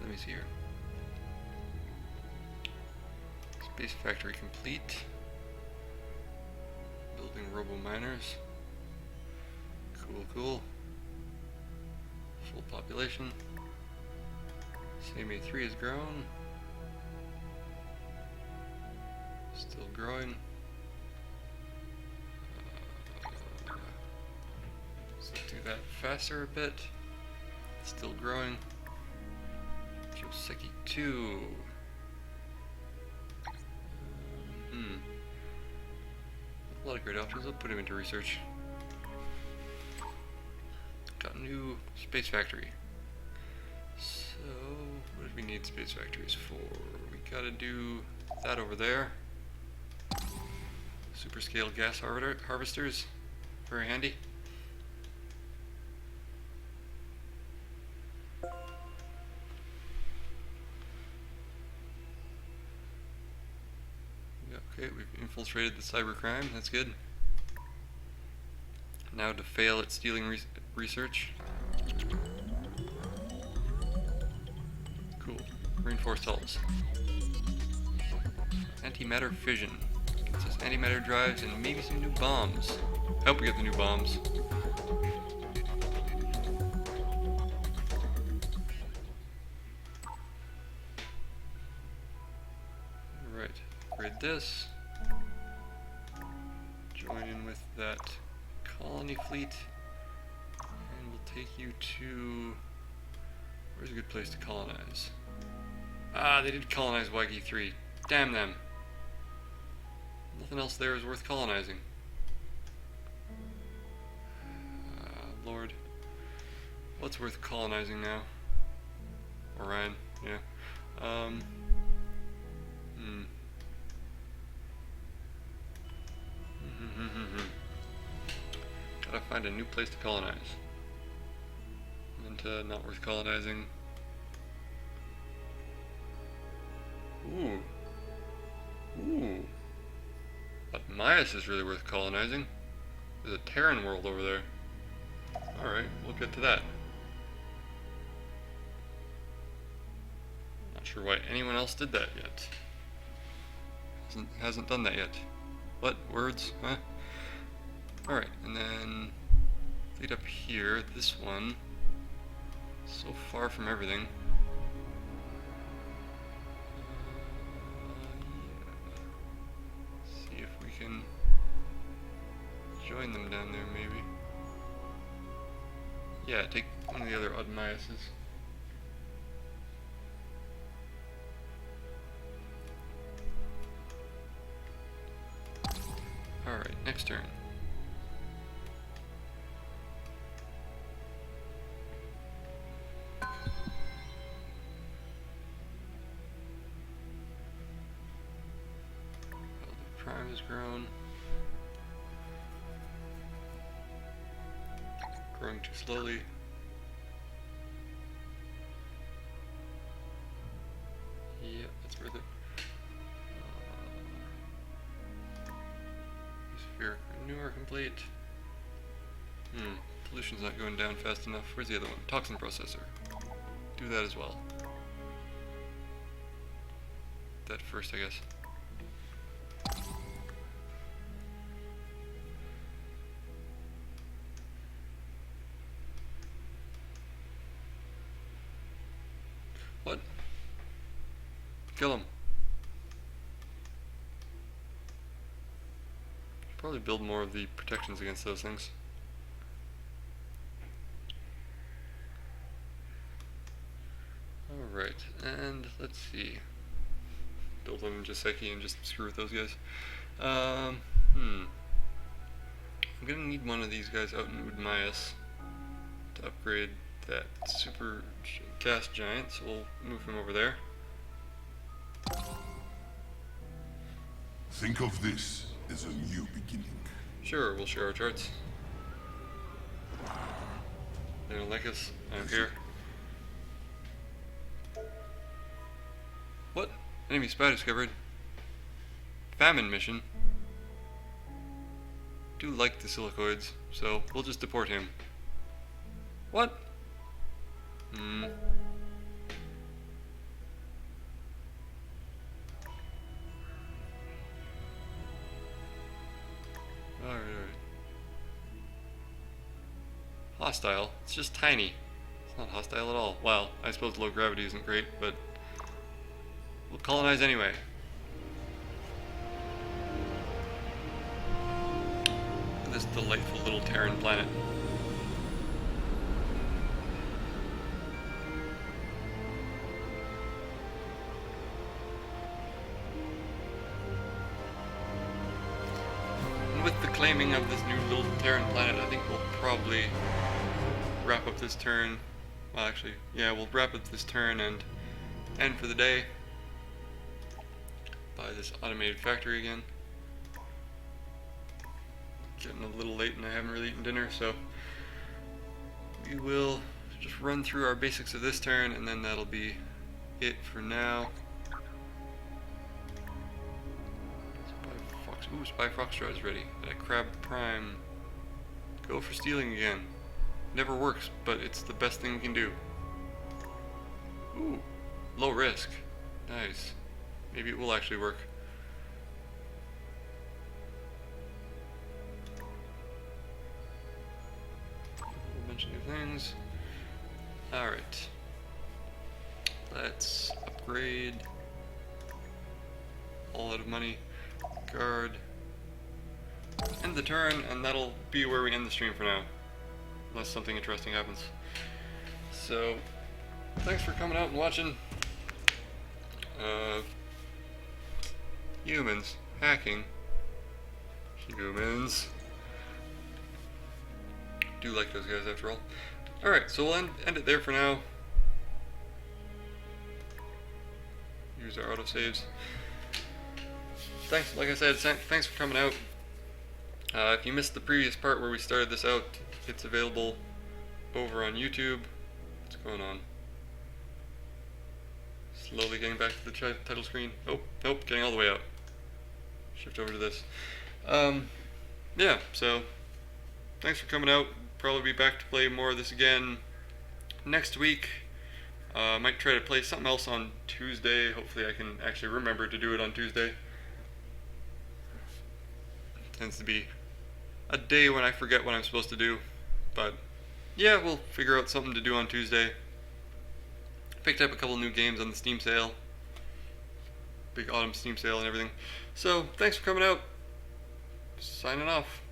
Let me see here. Space factory complete. Building robo miners. Cool. Full population. CMA3 has grown. Still growing. Let's do that faster a bit. Still growing. Joseki 2. A lot of great options. I'll put him into research. Got a new space factory. So, what do we need space factories for? We gotta do that over there. Super scale gas harvesters. Very handy. Okay, we've infiltrated the cybercrime, that's good. Now to fail at stealing research. Cool. Reinforced hulls. Antimatter fission. Gets us antimatter drives and maybe some new bombs. I hope we get the new bombs. Alright, upgrade this. Join in with that colony fleet. And we'll take you to... Where's a good place to colonize? Ah, they did colonize Waggy 3. Damn them. Nothing else there is worth colonizing. Lord. What's worth colonizing now? Orion, yeah. Gotta find a new place to colonize. And not worth colonizing. Ooh. Ooh. But Myas is really worth colonizing. There's a Terran world over there. Alright, we'll get to that. Not sure why anyone else did that yet. Hasn't done that yet. What? Words? Huh? Alright, and then fleet up here, this one. So far from everything. Yeah. See if we can join them down there, maybe. Yeah, take one of the other Admaiases. Alright, next turn. Prime has grown. Growing too slowly. Yeah, that's worth it. Sphere renewal complete. Pollution's not going down fast enough. Where's the other one? Toxin processor. Do that as well. That first, I guess. What? Kill him. Should probably build more of the protections against those things. Alright, and let's see. Build them in Joseki and just screw with those guys. I'm gonna need one of these guys out in Udmaias to upgrade that super gas giant, so we'll move him over there. Think of this as a new beginning. Sure, we'll share our charts. They don't like us. I'm here. What? Enemy spy discovered. Famine mission. Do like the silicoids, so we'll just deport him. What? Alright. Hostile. It's just tiny. It's not hostile at all. Well, I suppose low gravity isn't great, but we'll colonize anyway. Look at this delightful little Terran planet. With the claiming of this new little Terran planet, I think we'll probably wrap up this turn. Well, actually, yeah, we'll wrap up this turn and end for the day. Buy this automated factory again. Getting a little late and I haven't really eaten dinner, so we will just run through our basics of this turn and then that'll be it for now. Ooh, Spy Foxtrot is ready. That Crab Prime. Go for stealing again. Never works, but it's the best thing we can do. Ooh, low risk. Nice. Maybe it will actually work. things. Alright. Let's upgrade. All out of money. Guard. End the turn, and that'll be where we end the stream for now. Unless something interesting happens. So, thanks for coming out and watching. Humans. Hacking. Humans. Do like those guys after all. Alright, so we'll end it there for now. Use our autosaves. Thanks, like I said, thanks for coming out. If you missed the previous part where we started this out, it's available over on YouTube. What's going on? Slowly getting back to the title screen. Oh, nope, getting all the way out. Shift over to this. Yeah, so thanks for coming out. Probably be back to play more of this again next week. Might try to play something else on Tuesday. Hopefully I can actually remember to do it on Tuesday. Tends to be a day when I forget what I'm supposed to do. But yeah, we'll figure out something to do on Tuesday. Picked up a couple new games on the Steam sale. Big autumn Steam sale and everything. So, thanks for coming out. Signing off.